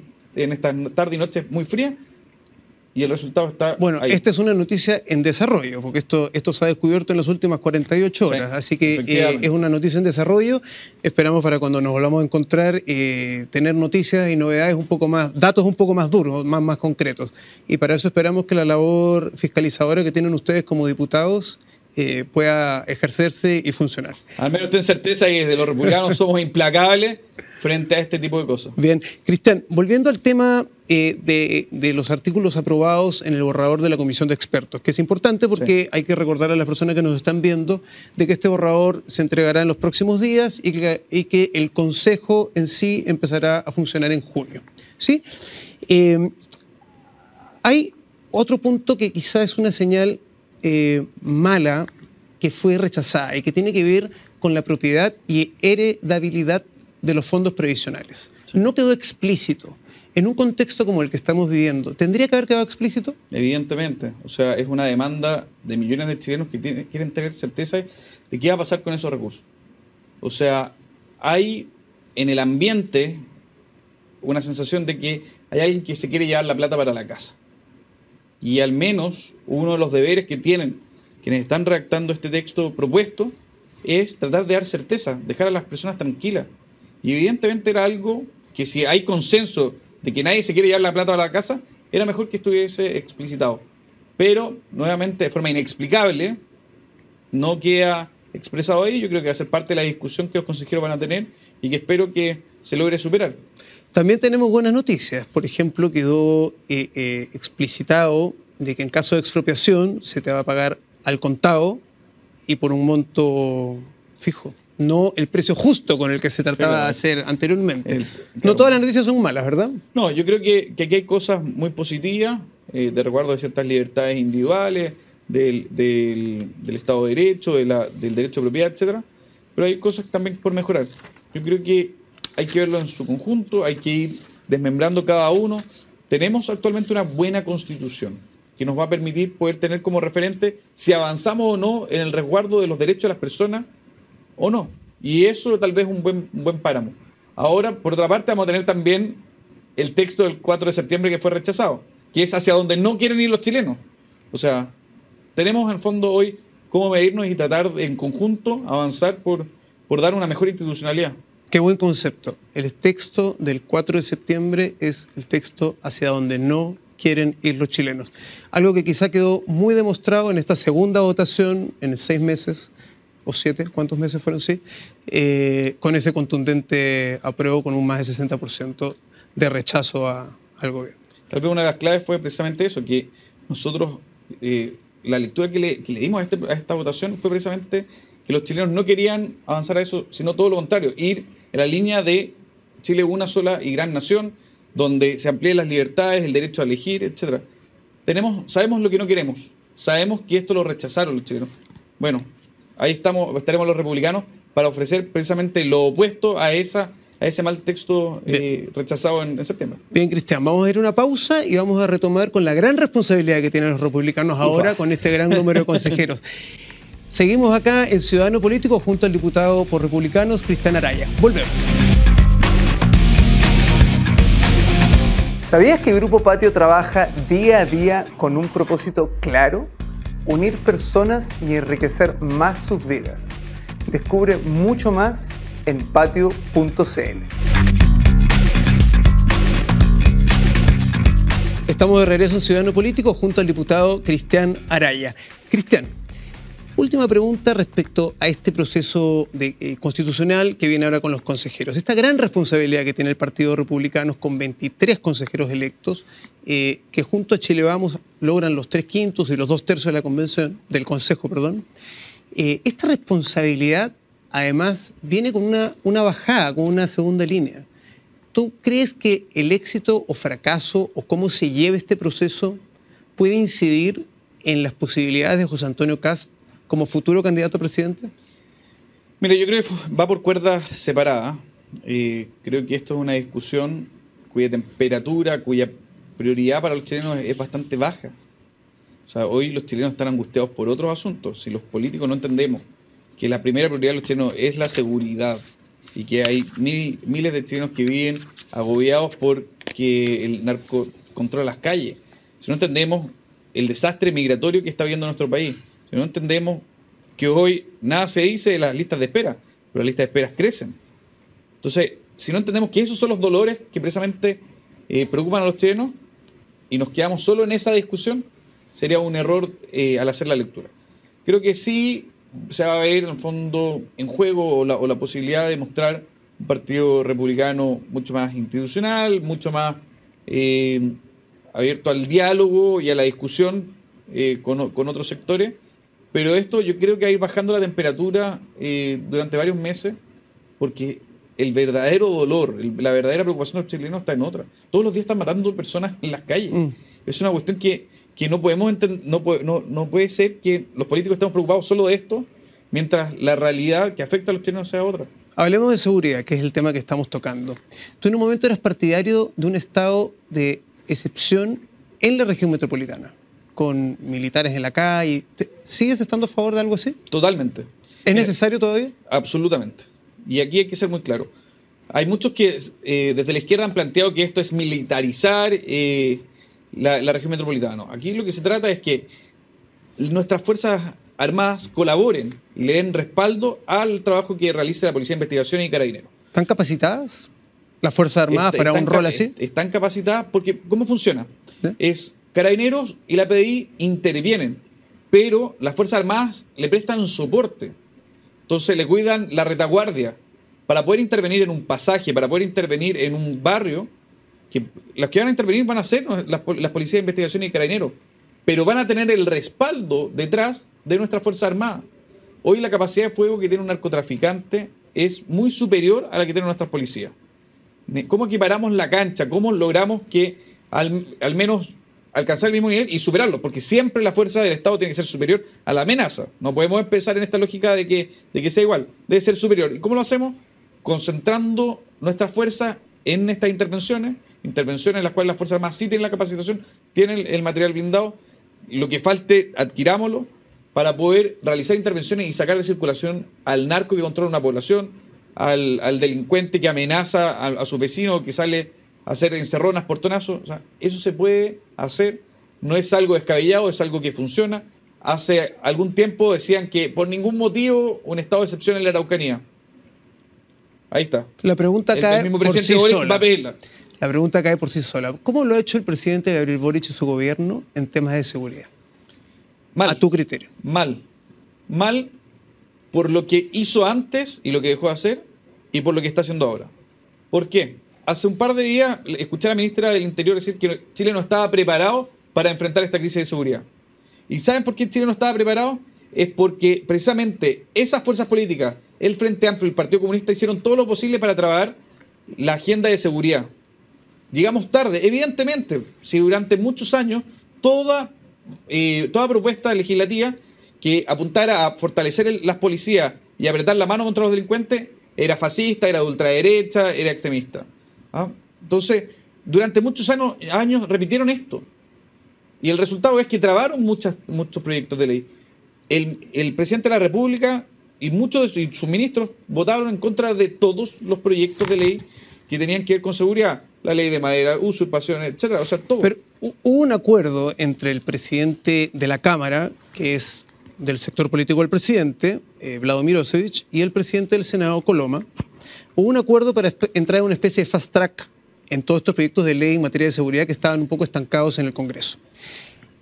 tardes y noches muy frías, y el resultado está ahí. Esta es una noticia en desarrollo, porque esto se ha descubierto en las últimas 48 horas, sí, así que es una noticia en desarrollo. Esperamos para cuando nos volvamos a encontrar tener noticias y novedades un poco más, datos un poco más duros, más concretos. Y para eso esperamos que la labor fiscalizadora que tienen ustedes como diputados pueda ejercerse y funcionar. Al menos ten certeza que desde los republicanos somos implacables frente a este tipo de cosas. Bien, Cristian, volviendo al tema de los artículos aprobados en el borrador de la Comisión de Expertos, que es importante porque hay que recordar a las personas que nos están viendo de que este borrador se entregará en los próximos días y que el Consejo en sí empezará a funcionar en junio. ¿Sí? Hay otro punto que quizá es una señal mala que fue rechazada y que tiene que ver con la propiedad y heredabilidad de los fondos previsionales. Sí. No quedó explícito. En un contexto como el que estamos viviendo, ¿tendría que haber quedado explícito? Evidentemente. O sea, es una demanda de millones de chilenos que quieren tener certeza de qué va a pasar con esos recursos. O sea, hay en el ambiente una sensación de que hay alguien que se quiere llevar la plata para la casa. Y al menos uno de los deberes que tienen quienes están redactando este texto propuesto es tratar de dar certeza, dejar a las personas tranquilas. Y evidentemente era algo que, si hay consenso de que nadie se quiere llevar la plata a la casa, era mejor que estuviese explicitado. Pero, nuevamente, de forma inexplicable, no queda expresado ahí. Yo creo que va a ser parte de la discusión que los consejeros van a tener y que espero que se logre superar. También tenemos buenas noticias. Por ejemplo, quedó explicitado de que en caso de expropiación se te va a pagar al contado y por un monto fijo, no el precio justo con el que se trataba de hacer anteriormente. Claro. No todas las noticias son malas, ¿verdad? No, yo creo que aquí hay cosas muy positivas, de resguardo de ciertas libertades individuales, del Estado de Derecho, del derecho de propiedad, etcétera. Pero hay cosas también por mejorar. Yo creo que hay que verlo en su conjunto, hay que ir desmembrando cada uno. Tenemos actualmente una buena constitución que nos va a permitir poder tener como referente si avanzamos o no en el resguardo de los derechos de las personas o no. Y eso tal vez es un buen páramo. Ahora, por otra parte, vamos a tener también el texto del 4 de septiembre que fue rechazado, que es hacia donde no quieren ir los chilenos. O sea, tenemos en el fondo hoy cómo medirnos y tratar en conjunto avanzar por dar una mejor institucionalidad. Qué buen concepto. El texto del 4 de septiembre es el texto hacia donde no quieren ir los chilenos. Algo que quizá quedó muy demostrado en esta segunda votación en 6 meses, o 7, ¿cuántos meses fueron? Sí, con ese contundente apruebo con un más de 60% de rechazo al gobierno. Tal vez una de las claves fue precisamente eso, que nosotros, la lectura que le dimos a esta votación fue precisamente que los chilenos no querían avanzar a eso, sino todo lo contrario, ir en la línea de Chile una sola y gran nación, donde se amplíen las libertades, el derecho a elegir, etc. sabemos lo que no queremos. Sabemos que esto lo rechazaron los chilenos. Bueno, ahí estaremos los republicanos para ofrecer precisamente lo opuesto a ese mal texto rechazado en septiembre. Bien, Cristian, vamos a ir a una pausa y vamos a retomar con la gran responsabilidad que tienen los republicanos ahora con este gran número de consejeros. Seguimos acá en Ciudadano Político junto al diputado por Republicanos, Cristian Araya. Volvemos. ¿Sabías que Grupo Patio trabaja día a día con un propósito claro? Unir personas y enriquecer más sus vidas. Descubre mucho más en patio.cl. Estamos de regreso en Ciudadano Político junto al diputado Cristian Araya. Cristian, última pregunta respecto a este proceso constitucional que viene ahora con los consejeros. Esta gran responsabilidad que tiene el Partido Republicano con 23 consejeros electos, que junto a Chile Vamos logran los 3/5 y los 2/3 de la convención, del Consejo, perdón. Esta responsabilidad, además, viene con una bajada, con una segunda línea. ¿Tú crees que el éxito o fracaso o cómo se lleve este proceso puede incidir en las posibilidades de José Antonio Kast como futuro candidato a presidente? Mira, yo creo que va por cuerdas separadas. Creo que esto es una discusión cuya temperatura, cuya prioridad para los chilenos es bastante baja. O sea, hoy los chilenos están angustiados por otros asuntos. Si los políticos no entendemos que la primera prioridad de los chilenos es la seguridad y que hay miles de chilenos que viven agobiados porque el narco controla las calles, si no entendemos el desastre migratorio que está viviendo nuestro país, si no entendemos que hoy nada se dice de las listas de espera, pero las listas de espera crecen. Entonces, si no entendemos que esos son los dolores que precisamente preocupan a los chilenos y nos quedamos solo en esa discusión, sería un error al hacer la lectura. Creo que sí se va a ver en el fondo en juego o la posibilidad de mostrar un partido republicano mucho más institucional, mucho más abierto al diálogo y a la discusión con otros sectores, pero esto yo creo que va a ir bajando la temperatura durante varios meses, porque el verdadero dolor, la verdadera preocupación de los chilenos está en otra. Todos los días están matando personas en las calles. Es una cuestión que no podemos no puede ser que los políticos estemos preocupados solo de esto, mientras la realidad que afecta a los chilenos sea otra. Hablemos de seguridad, que es el tema que estamos tocando. Tú en un momento eras partidario de un estado de excepción en la región metropolitana, con militares en la calle. ¿Sigues estando a favor de algo así? Totalmente. ¿Es necesario todavía? Absolutamente. Y aquí hay que ser muy claro. Hay muchos que desde la izquierda han planteado que esto es militarizar la región metropolitana. Aquí lo que se trata es que nuestras Fuerzas Armadas colaboren y le den respaldo al trabajo que realiza la Policía de Investigación y Carabineros. ¿Están capacitadas las Fuerzas Armadas para un rol así? Están capacitadas porque, ¿cómo funciona? Es Carabineros y la PDI intervienen, pero las Fuerzas Armadas le prestan soporte. Entonces le cuidan la retaguardia para poder intervenir en un pasaje, para poder intervenir en un barrio. Que las que van a intervenir van a ser las policías de investigación y carabineros, pero van a tener el respaldo detrás de nuestras Fuerzas Armadas. Hoy la capacidad de fuego que tiene un narcotraficante es muy superior a la que tienen nuestras policías. ¿Cómo equiparamos la cancha? ¿Cómo logramos que al menos alcanzar el mismo nivel y superarlo? Porque siempre la fuerza del Estado tiene que ser superior a la amenaza. No podemos empezar en esta lógica de que sea igual. Debe ser superior. ¿Y cómo lo hacemos? Concentrando nuestras fuerzas en estas intervenciones en las cuales las Fuerzas Armadas sí tienen la capacitación, tienen el material blindado. Lo que falte, adquirámoslo para poder realizar intervenciones y sacar de circulación al narco que controla una población, al delincuente que amenaza a su vecino, que sale a hacer encerronas, portonazos. O sea, eso se puede hacer, no es algo descabellado, es algo que funciona. Hace algún tiempo decían que por ningún motivo un estado de excepción en la Araucanía. Ahí está. La pregunta cae el mismo por presidente sí Boric sola. va a pedirla. La pregunta cae por sí sola. ¿Cómo lo ha hecho el presidente Gabriel Boric y su gobierno en temas de seguridad? Mal. A tu criterio. Mal. Mal por lo que hizo antes y lo que dejó de hacer y por lo que está haciendo ahora. ¿Por qué? Hace un par de días escuché a la ministra del Interior decir que Chile no estaba preparado para enfrentar esta crisis de seguridad. ¿Y saben por qué Chile no estaba preparado? Es porque precisamente esas fuerzas políticas, el Frente Amplio y el Partido Comunista, hicieron todo lo posible para trabajar la agenda de seguridad. Llegamos tarde, evidentemente, si durante muchos años toda propuesta legislativa que apuntara a fortalecer las policías y apretar la mano contra los delincuentes era fascista, era de ultraderecha, era extremista. Entonces, durante muchos años repitieron esto. Y el resultado es que trabaron muchos proyectos de ley. El presidente de la República y muchos de sus ministros votaron en contra de todos los proyectos de ley que tenían que ver con seguridad. La ley de madera, usurpaciones, etcétera. O sea, todo. Pero hubo un acuerdo entre el presidente de la Cámara, que es del sector político del presidente, Vlado Mirosevic, y el presidente del Senado, Coloma. Hubo un acuerdo para entrar en una especie de fast track en todos estos proyectos de ley en materia de seguridad que estaban un poco estancados en el Congreso.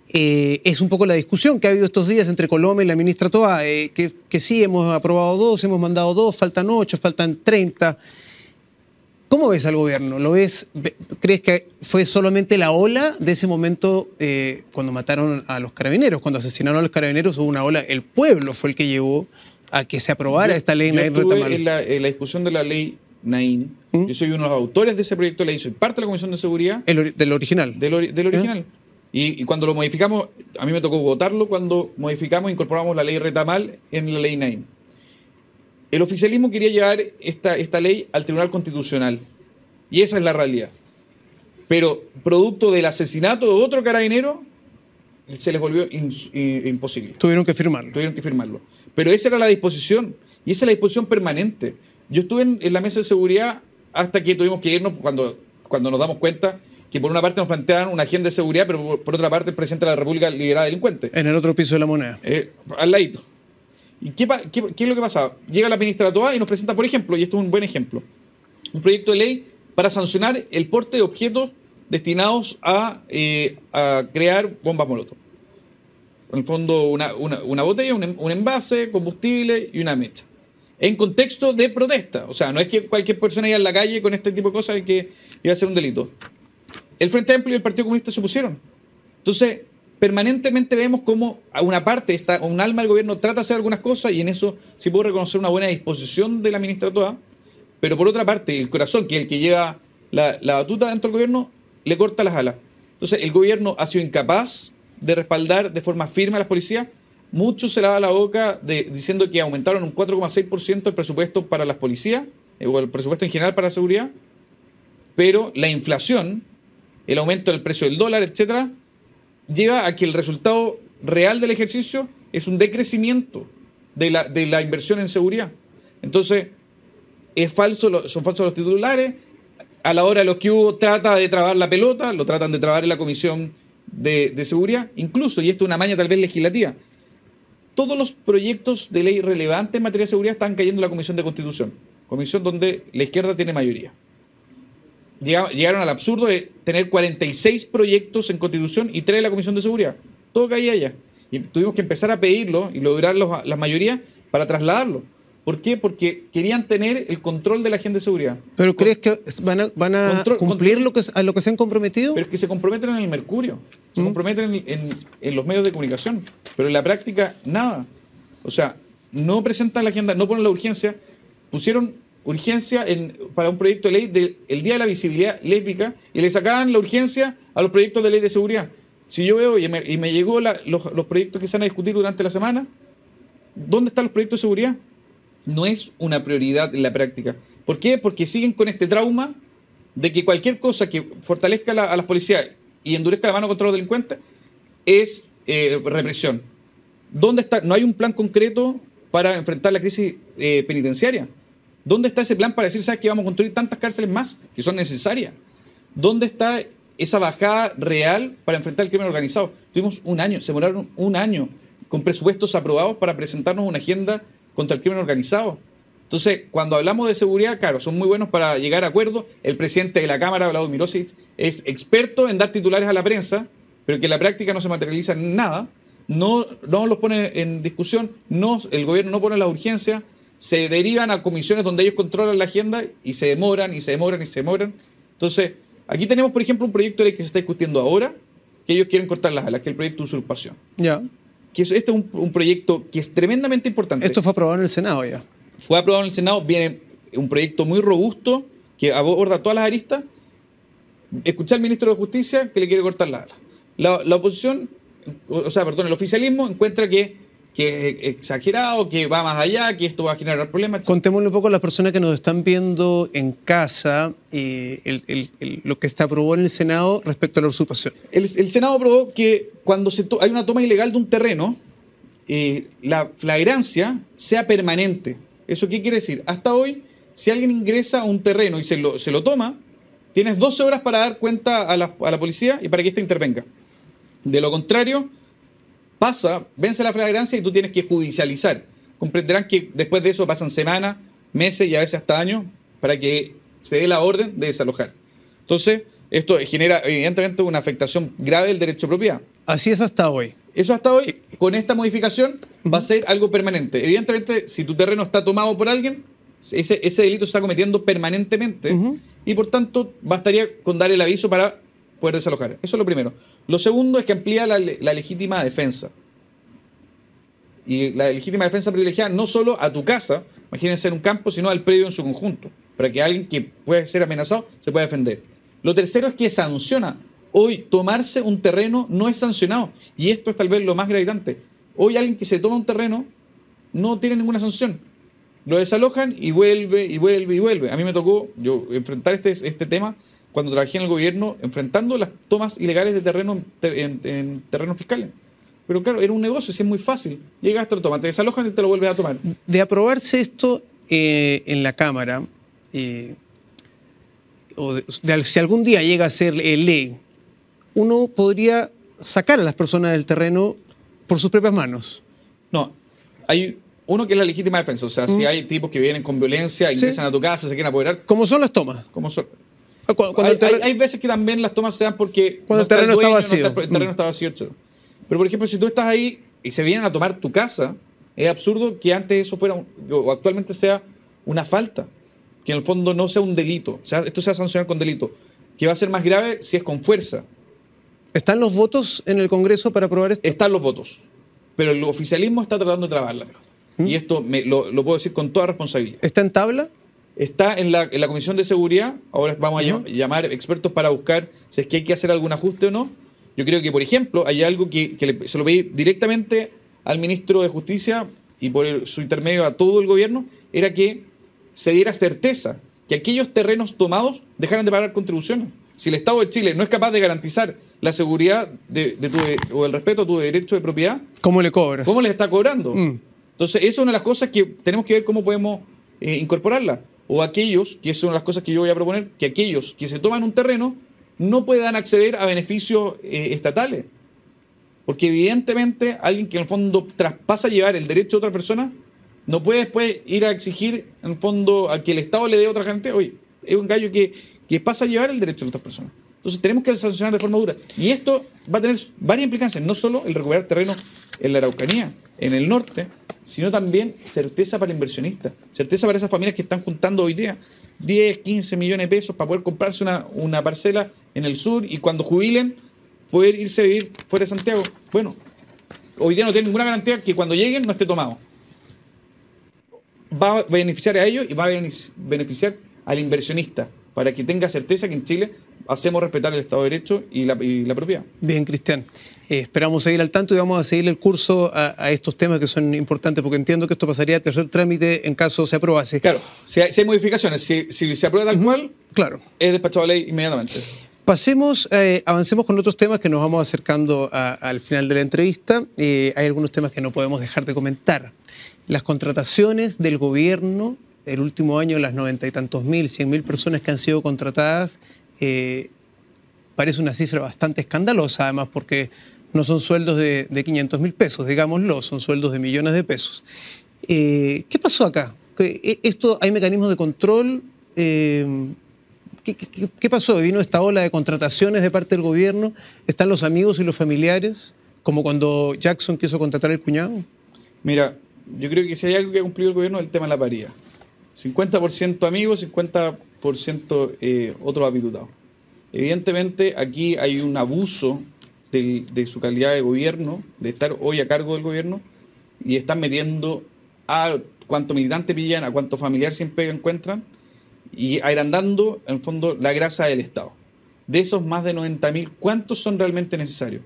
Es un poco la discusión que ha habido estos días entre Coloma y la ministra Toá, que sí, hemos aprobado 2, hemos mandado 2, faltan 8, faltan 30. ¿Cómo ves al gobierno? ¿Lo ves? ¿Crees que fue solamente la ola de ese momento cuando mataron a los carabineros, cuando asesinaron a los carabineros? Hubo una ola, el pueblo fue el que llevó a que se aprobara esta ley Naín Retamal. En la discusión de la ley Naín, yo soy uno de los autores de ese proyecto de ley, soy parte de la Comisión de Seguridad. ¿Del original? Del original. Y cuando lo modificamos, a mí me tocó votarlo cuando modificamos e incorporamos la ley Retamal en la ley Naín. El oficialismo quería llevar esta ley al Tribunal Constitucional. Y esa es la realidad. Pero producto del asesinato de otro carabinero, se les volvió imposible. Tuvieron que firmarlo. Pero esa era la disposición. Y esa es la disposición permanente. Yo estuve en la mesa de seguridad hasta que tuvimos que irnos cuando nos damos cuenta que por una parte nos planteaban una agenda de seguridad, pero por otra parte el presidente de la República liberaba delincuentes. En el otro piso de la moneda. Al ladito. ¿Y qué es lo que pasaba? Llega la ministra Toá y nos presenta, por ejemplo, y esto es un buen ejemplo, un proyecto de ley para sancionar el porte de objetos destinados a crear bombas molotov. En el fondo, una botella, un envase, combustible y una mecha. En contexto de protesta. O sea, no es que cualquier persona iba en la calle con este tipo de cosas y que iba a ser un delito. El Frente Amplio y el Partido Comunista se opusieron. Entonces, permanentemente vemos cómo a una parte, un alma del gobierno trata de hacer algunas cosas y en eso sí puedo reconocer una buena disposición de la ministra Toá, pero por otra parte, el corazón, que es el que lleva la batuta dentro del gobierno, le corta las alas. Entonces, el gobierno ha sido incapaz de respaldar de forma firme a las policías. Mucho se lava la boca diciendo que aumentaron un 4,6% el presupuesto para las policías, o el presupuesto en general para la seguridad, pero la inflación, el aumento del precio del dólar, etcétera, lleva a que el resultado real del ejercicio es un decrecimiento de la inversión en seguridad. Entonces, son falsos los titulares. A la hora de los que hubo, trata de trabar la pelota, lo tratan de trabar en la Comisión de Seguridad, incluso, y esto es una maña tal vez legislativa, todos los proyectos de ley relevantes en materia de seguridad están cayendo en la Comisión de Constitución, comisión donde la izquierda tiene mayoría. Llegaron al absurdo de tener 46 proyectos en Constitución y 3 en la Comisión de Seguridad. Todo caía allá. Y tuvimos que empezar a pedirlo y lograr la mayoría para trasladarlo. ¿Por qué? Porque querían tener el control de la agenda de seguridad. ¿Pero crees que van a cumplir a lo que se han comprometido? Pero es que se comprometen en el Mercurio, se comprometen en los medios de comunicación, pero en la práctica nada. O sea, no presentan la agenda, no ponen la urgencia, pusieron urgencia para un proyecto de ley del Día de la Visibilidad Lésbica y le sacaban la urgencia a los proyectos de ley de seguridad. Si yo veo y me llegó los proyectos que se van a discutir durante la semana, ¿dónde están los proyectos de seguridad? No es una prioridad en la práctica. ¿Por qué? Porque siguen con este trauma de que cualquier cosa que fortalezca a las policías y endurezca la mano contra los delincuentes es represión. ¿Dónde está? No hay un plan concreto para enfrentar la crisis penitenciaria. ¿Dónde está ese plan para decir, sabes que vamos a construir tantas cárceles más que son necesarias? ¿Dónde está esa bajada real para enfrentar el crimen organizado? Tuvimos un año, se demoraron un año con presupuestos aprobados para presentarnos una agenda contra el crimen organizado. Entonces, cuando hablamos de seguridad, claro, son muy buenos para llegar a acuerdos. El presidente de la Cámara, Vlado Mirosevic, es experto en dar titulares a la prensa, pero que en la práctica no se materializa en nada, no los pone en discusión, el gobierno no pone la urgencia, se derivan a comisiones donde ellos controlan la agenda y se demoran. Entonces, aquí tenemos, por ejemplo, un proyecto de ley que se está discutiendo ahora, que ellos quieren cortar las alas, que es el proyecto de usurpación. Ya. Que este es un proyecto que es tremendamente importante. Esto fue aprobado en el Senado ya. Fue aprobado en el Senado, viene un proyecto muy robusto que aborda todas las aristas. Escuchar al ministro de Justicia que le quiere cortar las alas. La oposición, o sea, perdón, el oficialismo encuentra que es exagerado, que va más allá, que esto va a generar problemas. Contémosle un poco a las personas que nos están viendo en casa lo que se aprobó en el Senado respecto a la usurpación. El Senado aprobó que cuando hay una toma ilegal de un terreno, la flagrancia sea permanente. ¿Eso qué quiere decir? Hasta hoy, si alguien ingresa a un terreno y se lo toma, tienes 12 horas para dar cuenta a la policía y para que ésta intervenga. De lo contrario, vence la flagrancia y tú tienes que judicializar. Comprenderán que después de eso pasan semanas, meses y a veces hasta años para que se dé la orden de desalojar. Entonces, esto genera evidentemente una afectación grave del derecho a propiedad. Así es hasta hoy. Eso hasta hoy, con esta modificación, va a ser algo permanente. Evidentemente, si tu terreno está tomado por alguien, ese delito se está cometiendo permanentemente y por tanto bastaría con dar el aviso para poder desalojar. Eso es lo primero. Lo segundo es que amplía la legítima defensa. Y la legítima defensa privilegiada no solo a tu casa, imagínense en un campo, sino al predio en su conjunto, para que alguien que puede ser amenazado se pueda defender. Lo tercero es que sanciona. Hoy tomarse un terreno no es sancionado. Y esto es tal vez lo más gravitante. Hoy alguien que se toma un terreno no tiene ninguna sanción. Lo desalojan y vuelve, y vuelve, y vuelve. A mí me tocó enfrentar este tema cuando trabajé en el gobierno, enfrentando las tomas ilegales de terreno en terrenos fiscales. Pero claro, era un negocio, si es muy fácil. Llegas, te lo tomas, te desalojan y te lo vuelves a tomar. De aprobarse esto en la Cámara, si algún día llega a ser ley, uno podría sacar a las personas del terreno por sus propias manos. No, hay uno que es la legítima defensa. O sea, si hay tipos que vienen con violencia, ingresan a tu casa, se quieren apoderar. ¿Cómo son las tomas? ¿Cómo son? Hay veces que también las tomas se dan porque cuando el terreno está vacío. El terreno está vacío. Pero, por ejemplo, si tú estás ahí y se vienen a tomar tu casa, es absurdo que antes eso fuera, o actualmente sea una falta. Que en el fondo no sea un delito. O sea, esto sea sancionado con delito. Que va a ser más grave si es con fuerza. ¿Están los votos en el Congreso para aprobar esto? Están los votos. Pero el oficialismo está tratando de trabarla. Y esto lo puedo decir con toda responsabilidad. ¿Está en tabla? Está en la Comisión de Seguridad. Ahora vamos a llamar expertos para buscar si es que hay que hacer algún ajuste o no. Yo creo que, por ejemplo, hay algo que se lo pedí directamente al ministro de Justicia y por su intermedio a todo el gobierno, era que se diera certeza que aquellos terrenos tomados dejaran de pagar contribuciones. Si el Estado de Chile no es capaz de garantizar la seguridad o el respeto a tu derecho de propiedad, ¿cómo le cobras? ¿Cómo le está cobrando? Entonces, esa es una de las cosas que tenemos que ver cómo podemos incorporarla. O aquellos, que es una de las cosas que yo voy a proponer, que aquellos que se toman un terreno no puedan acceder a beneficios estatales. Porque evidentemente alguien que en el fondo traspasa llevar el derecho de otra persona no puede después ir a exigir en el fondo a que el Estado le dé otra garantía. Oye, es un gallo que pasa a llevar el derecho de otras personas. Entonces tenemos que sancionar de forma dura. Y esto va a tener varias implicancias, no solo el recuperar terreno en la Araucanía, en el norte, sino también certeza para inversionistas, certeza para esas familias que están juntando hoy día 10, 15 millones de pesos para poder comprarse una parcela en el sur y cuando jubilen poder irse a vivir fuera de Santiago. Bueno, hoy día no tienen ninguna garantía que cuando lleguen no esté tomado. Va a beneficiar a ellos y va a beneficiar al inversionista para que tenga certeza que en Chile hacemos respetar el Estado de Derecho y la propiedad. Bien, Cristian. Esperamos seguir al tanto y vamos a seguir el curso a estos temas que son importantes, porque entiendo que esto pasaría a tercer trámite en caso se aprobase. Claro, si hay modificaciones, si se aprueba tal cual, claro, es despachado a ley inmediatamente. Avancemos con otros temas que nos vamos acercando al final de la entrevista. Hay algunos temas que no podemos dejar de comentar. Las contrataciones del gobierno, el último año, las 90 y tantos mil, 100.000 personas que han sido contratadas, parece una cifra bastante escandalosa, además, porque no son sueldos de 500.000 pesos, digámoslo, son sueldos de millones de pesos. ¿Qué pasó acá? ¿Hay mecanismos de control? ¿Qué pasó? ¿Vino esta ola de contrataciones de parte del gobierno? ¿Están los amigos y los familiares? Como cuando Jackson quiso contratar al cuñado. Mira, yo creo que si hay algo que ha cumplido el gobierno es el tema de la paridad. 50% amigos, 50% otros apitutados. Evidentemente aquí hay un abuso de su calidad de gobierno, de estar hoy a cargo del gobierno, y están metiendo a cuánto militante pillan, a cuánto familiar siempre encuentran, y agrandando, en el fondo, la grasa del Estado. de esos más de 90.000, ¿cuántos son realmente necesarios?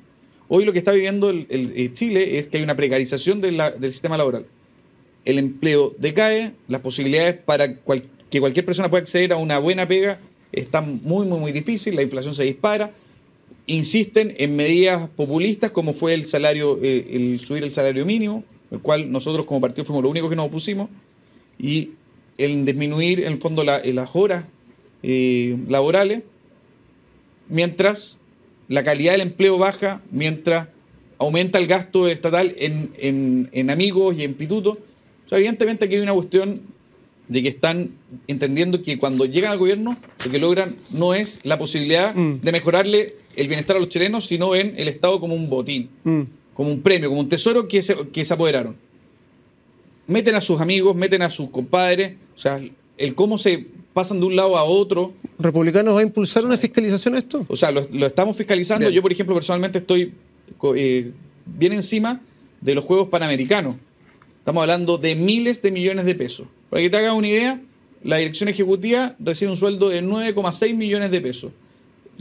Hoy lo que está viviendo Chile es que hay una precarización del sistema laboral. El empleo decae, las posibilidades para que cualquier persona pueda acceder a una buena pega están muy, muy, muy difíciles, la inflación se dispara, insisten en medidas populistas como fue el subir el salario mínimo, el cual nosotros como partido fuimos los únicos que nos opusimos, y el disminuir en el fondo las horas laborales, mientras la calidad del empleo baja, mientras aumenta el gasto estatal en amigos y en pitutos. O sea, evidentemente aquí hay una cuestión de que están entendiendo que cuando llegan al gobierno lo que logran no es la posibilidad de mejorarle el bienestar a los chilenos, sino ven el Estado como un botín, como un premio, como un tesoro que se apoderaron. Meten a sus amigos, meten a sus compadres, o sea, el cómo se pasan de un lado a otro. ¿Republicanos va a impulsar una fiscalización a esto? O sea, lo estamos fiscalizando. Bien. Yo, por ejemplo, personalmente estoy bien encima de los Juegos Panamericanos. Estamos hablando de miles de millones de pesos. Para que te hagas una idea, la dirección ejecutiva recibe un sueldo de 9,6 millones de pesos.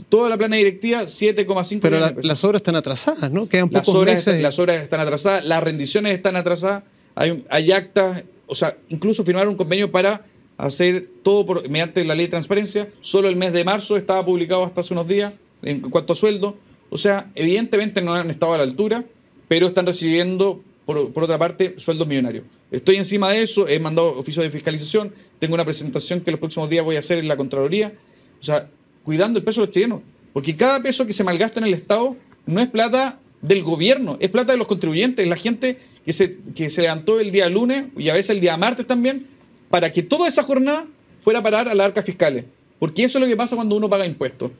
Toda la plana directiva, 7,5 millones de pesos. Las obras están atrasadas, ¿no? Quedan pocos meses. Las obras están atrasadas, las rendiciones están atrasadas, hay actas, o sea, incluso firmaron un convenio para hacer todo mediante la ley de transparencia. Solo el mes de marzo estaba publicado hasta hace unos días en cuanto a sueldo. O sea, evidentemente no han estado a la altura, pero están recibiendo, por otra parte, sueldos millonarios. Estoy encima de eso, he mandado oficios de fiscalización, tengo una presentación que los próximos días voy a hacer en la Contraloría. O sea, cuidando el peso de los chilenos. Porque cada peso que se malgasta en el Estado no es plata del gobierno, es plata de los contribuyentes, la gente que se levantó el día lunes y a veces el día martes también, para que toda esa jornada fuera a parar a las arcas fiscales. Porque eso es lo que pasa cuando uno paga impuestos.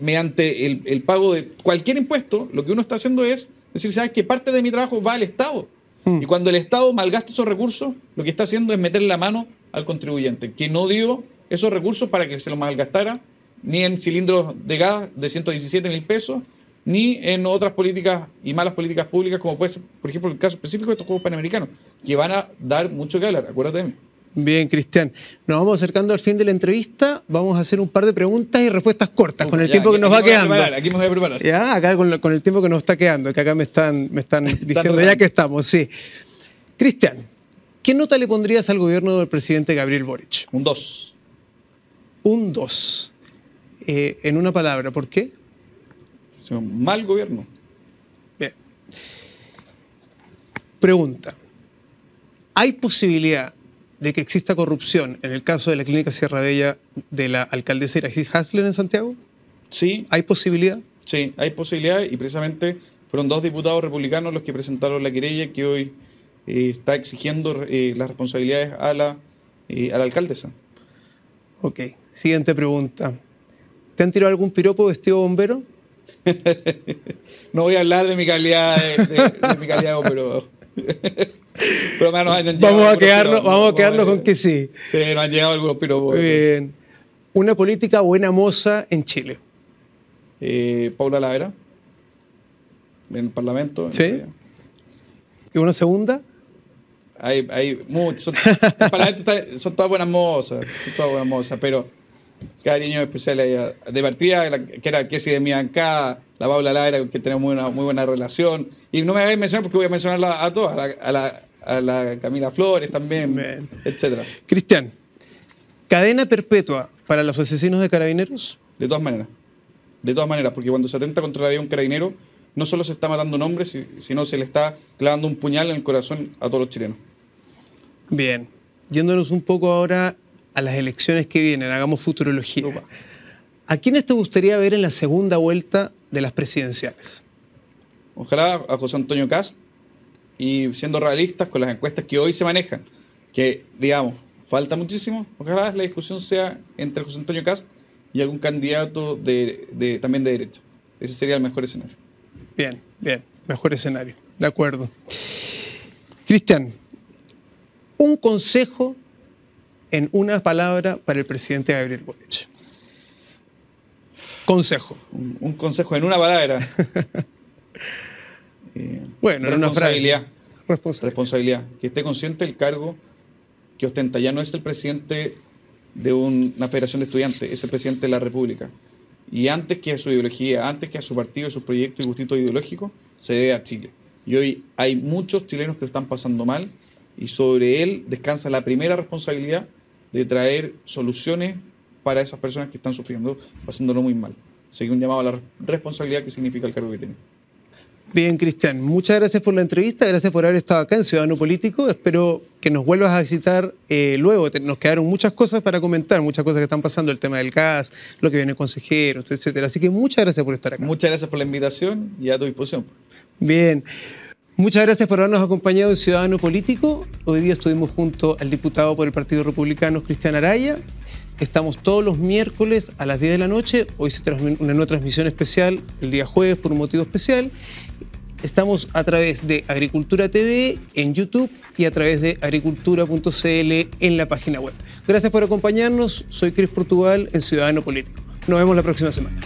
Mediante el pago de cualquier impuesto, lo que uno está haciendo es decir, ¿sabes qué? Parte de mi trabajo va al Estado. Y cuando el Estado malgasta esos recursos, lo que está haciendo es meterle la mano al contribuyente, que no dio esos recursos para que se los malgastara, ni en cilindros de gas de 117.000 pesos, ni en otras políticas y malas políticas públicas, como puede ser, por ejemplo, el caso específico de estos Juegos Panamericanos, que van a dar mucho que hablar, acuérdate de mí. Bien, Cristian. Nos vamos acercando al fin de la entrevista. Vamos a hacer un par de preguntas y respuestas cortas con el tiempo que nos va quedando. Aquí me voy a preparar. Ya, acá con el tiempo que nos está quedando, que acá me están diciendo ya que estamos, sí. Cristian, ¿qué nota le pondrías al gobierno del presidente Gabriel Boric? Un 2. Un 2. En una palabra, ¿por qué? Mal gobierno. Bien. Pregunta. ¿Hay posibilidad de que exista corrupción en el caso de la clínica Sierra Bella de la alcaldesa Iracy Hasler en Santiago? Sí. ¿Hay posibilidad? Sí, hay posibilidad y precisamente fueron 2 diputados republicanos los que presentaron la querella que hoy está exigiendo las responsabilidades a la alcaldesa. Ok. Siguiente pregunta. ¿Te han tirado algún piropo vestido bombero? No voy a hablar de mi calidad de mi calidad de bombero. Pero vamos a quedarnos con que sí. Sí, nos han llegado algunos piropos. Bien. Una política buena moza en Chile. Paula Lavera, en el Parlamento. ¿Sí? ¿Y una segunda? Hay muchos. En el Parlamento son todas buenas mozas. Pero cariño especial a ella. De partida, que era que si de mi bancada, la Paula Lavera, que tenemos muy buena relación. Y no me voy a mencionar porque voy a mencionarla a todas, a la Camila Flores también, bien, etcétera. Cristian, ¿cadena perpetua para los asesinos de carabineros? De todas maneras, porque cuando se atenta contra la vida de un carabinero, no solo se está matando un hombre, sino se le está clavando un puñal en el corazón a todos los chilenos. Bien, yéndonos un poco ahora a las elecciones que vienen, hagamos futurología. Opa. ¿A quiénes te gustaría ver en la segunda vuelta de las presidenciales? Ojalá a José Antonio Kast, y siendo realistas con las encuestas que hoy se manejan, que digamos, falta muchísimo, ojalá la discusión sea entre José Antonio Kast y algún candidato también de derecha. Ese sería el mejor escenario. Bien, mejor escenario, de acuerdo. Cristian, un consejo en una palabra para el presidente Gabriel Boric. Consejo. Un consejo en una palabra. Bueno, responsabilidad. Responsabilidad. Que esté consciente del cargo que ostenta. Ya no es el presidente de una federación de estudiantes, es el presidente de la República. y antes que a su ideología, antes que a su partido, sus proyectos y gustitos ideológicos, se debe a Chile. Y hoy hay muchos chilenos que lo están pasando mal y sobre él descansa la primera responsabilidad de traer soluciones para esas personas que están sufriendo, pasándolo muy mal. Así que un llamado a la responsabilidad que significa el cargo que tiene. Bien, Cristian, muchas gracias por la entrevista, gracias por haber estado acá en Ciudadano Político. Espero que nos vuelvas a visitar luego. Nos quedaron muchas cosas para comentar, muchas cosas que están pasando, el tema del gas, lo que viene consejeros, etcétera. Así que muchas gracias por estar acá. Muchas gracias por la invitación y a tu disposición. Bien, muchas gracias por habernos acompañado en Ciudadano Político. Hoy día estuvimos junto al diputado por el Partido Republicano, Cristian Araya. Estamos todos los miércoles a las 10 de la noche. Hoy se transmite una nueva transmisión especial el día jueves por un motivo especial. Estamos a través de Agricultura TV en YouTube y a través de agricultura.cl en la página web. Gracias por acompañarnos. Soy Cris Portugal en Ciudadano Político. Nos vemos la próxima semana.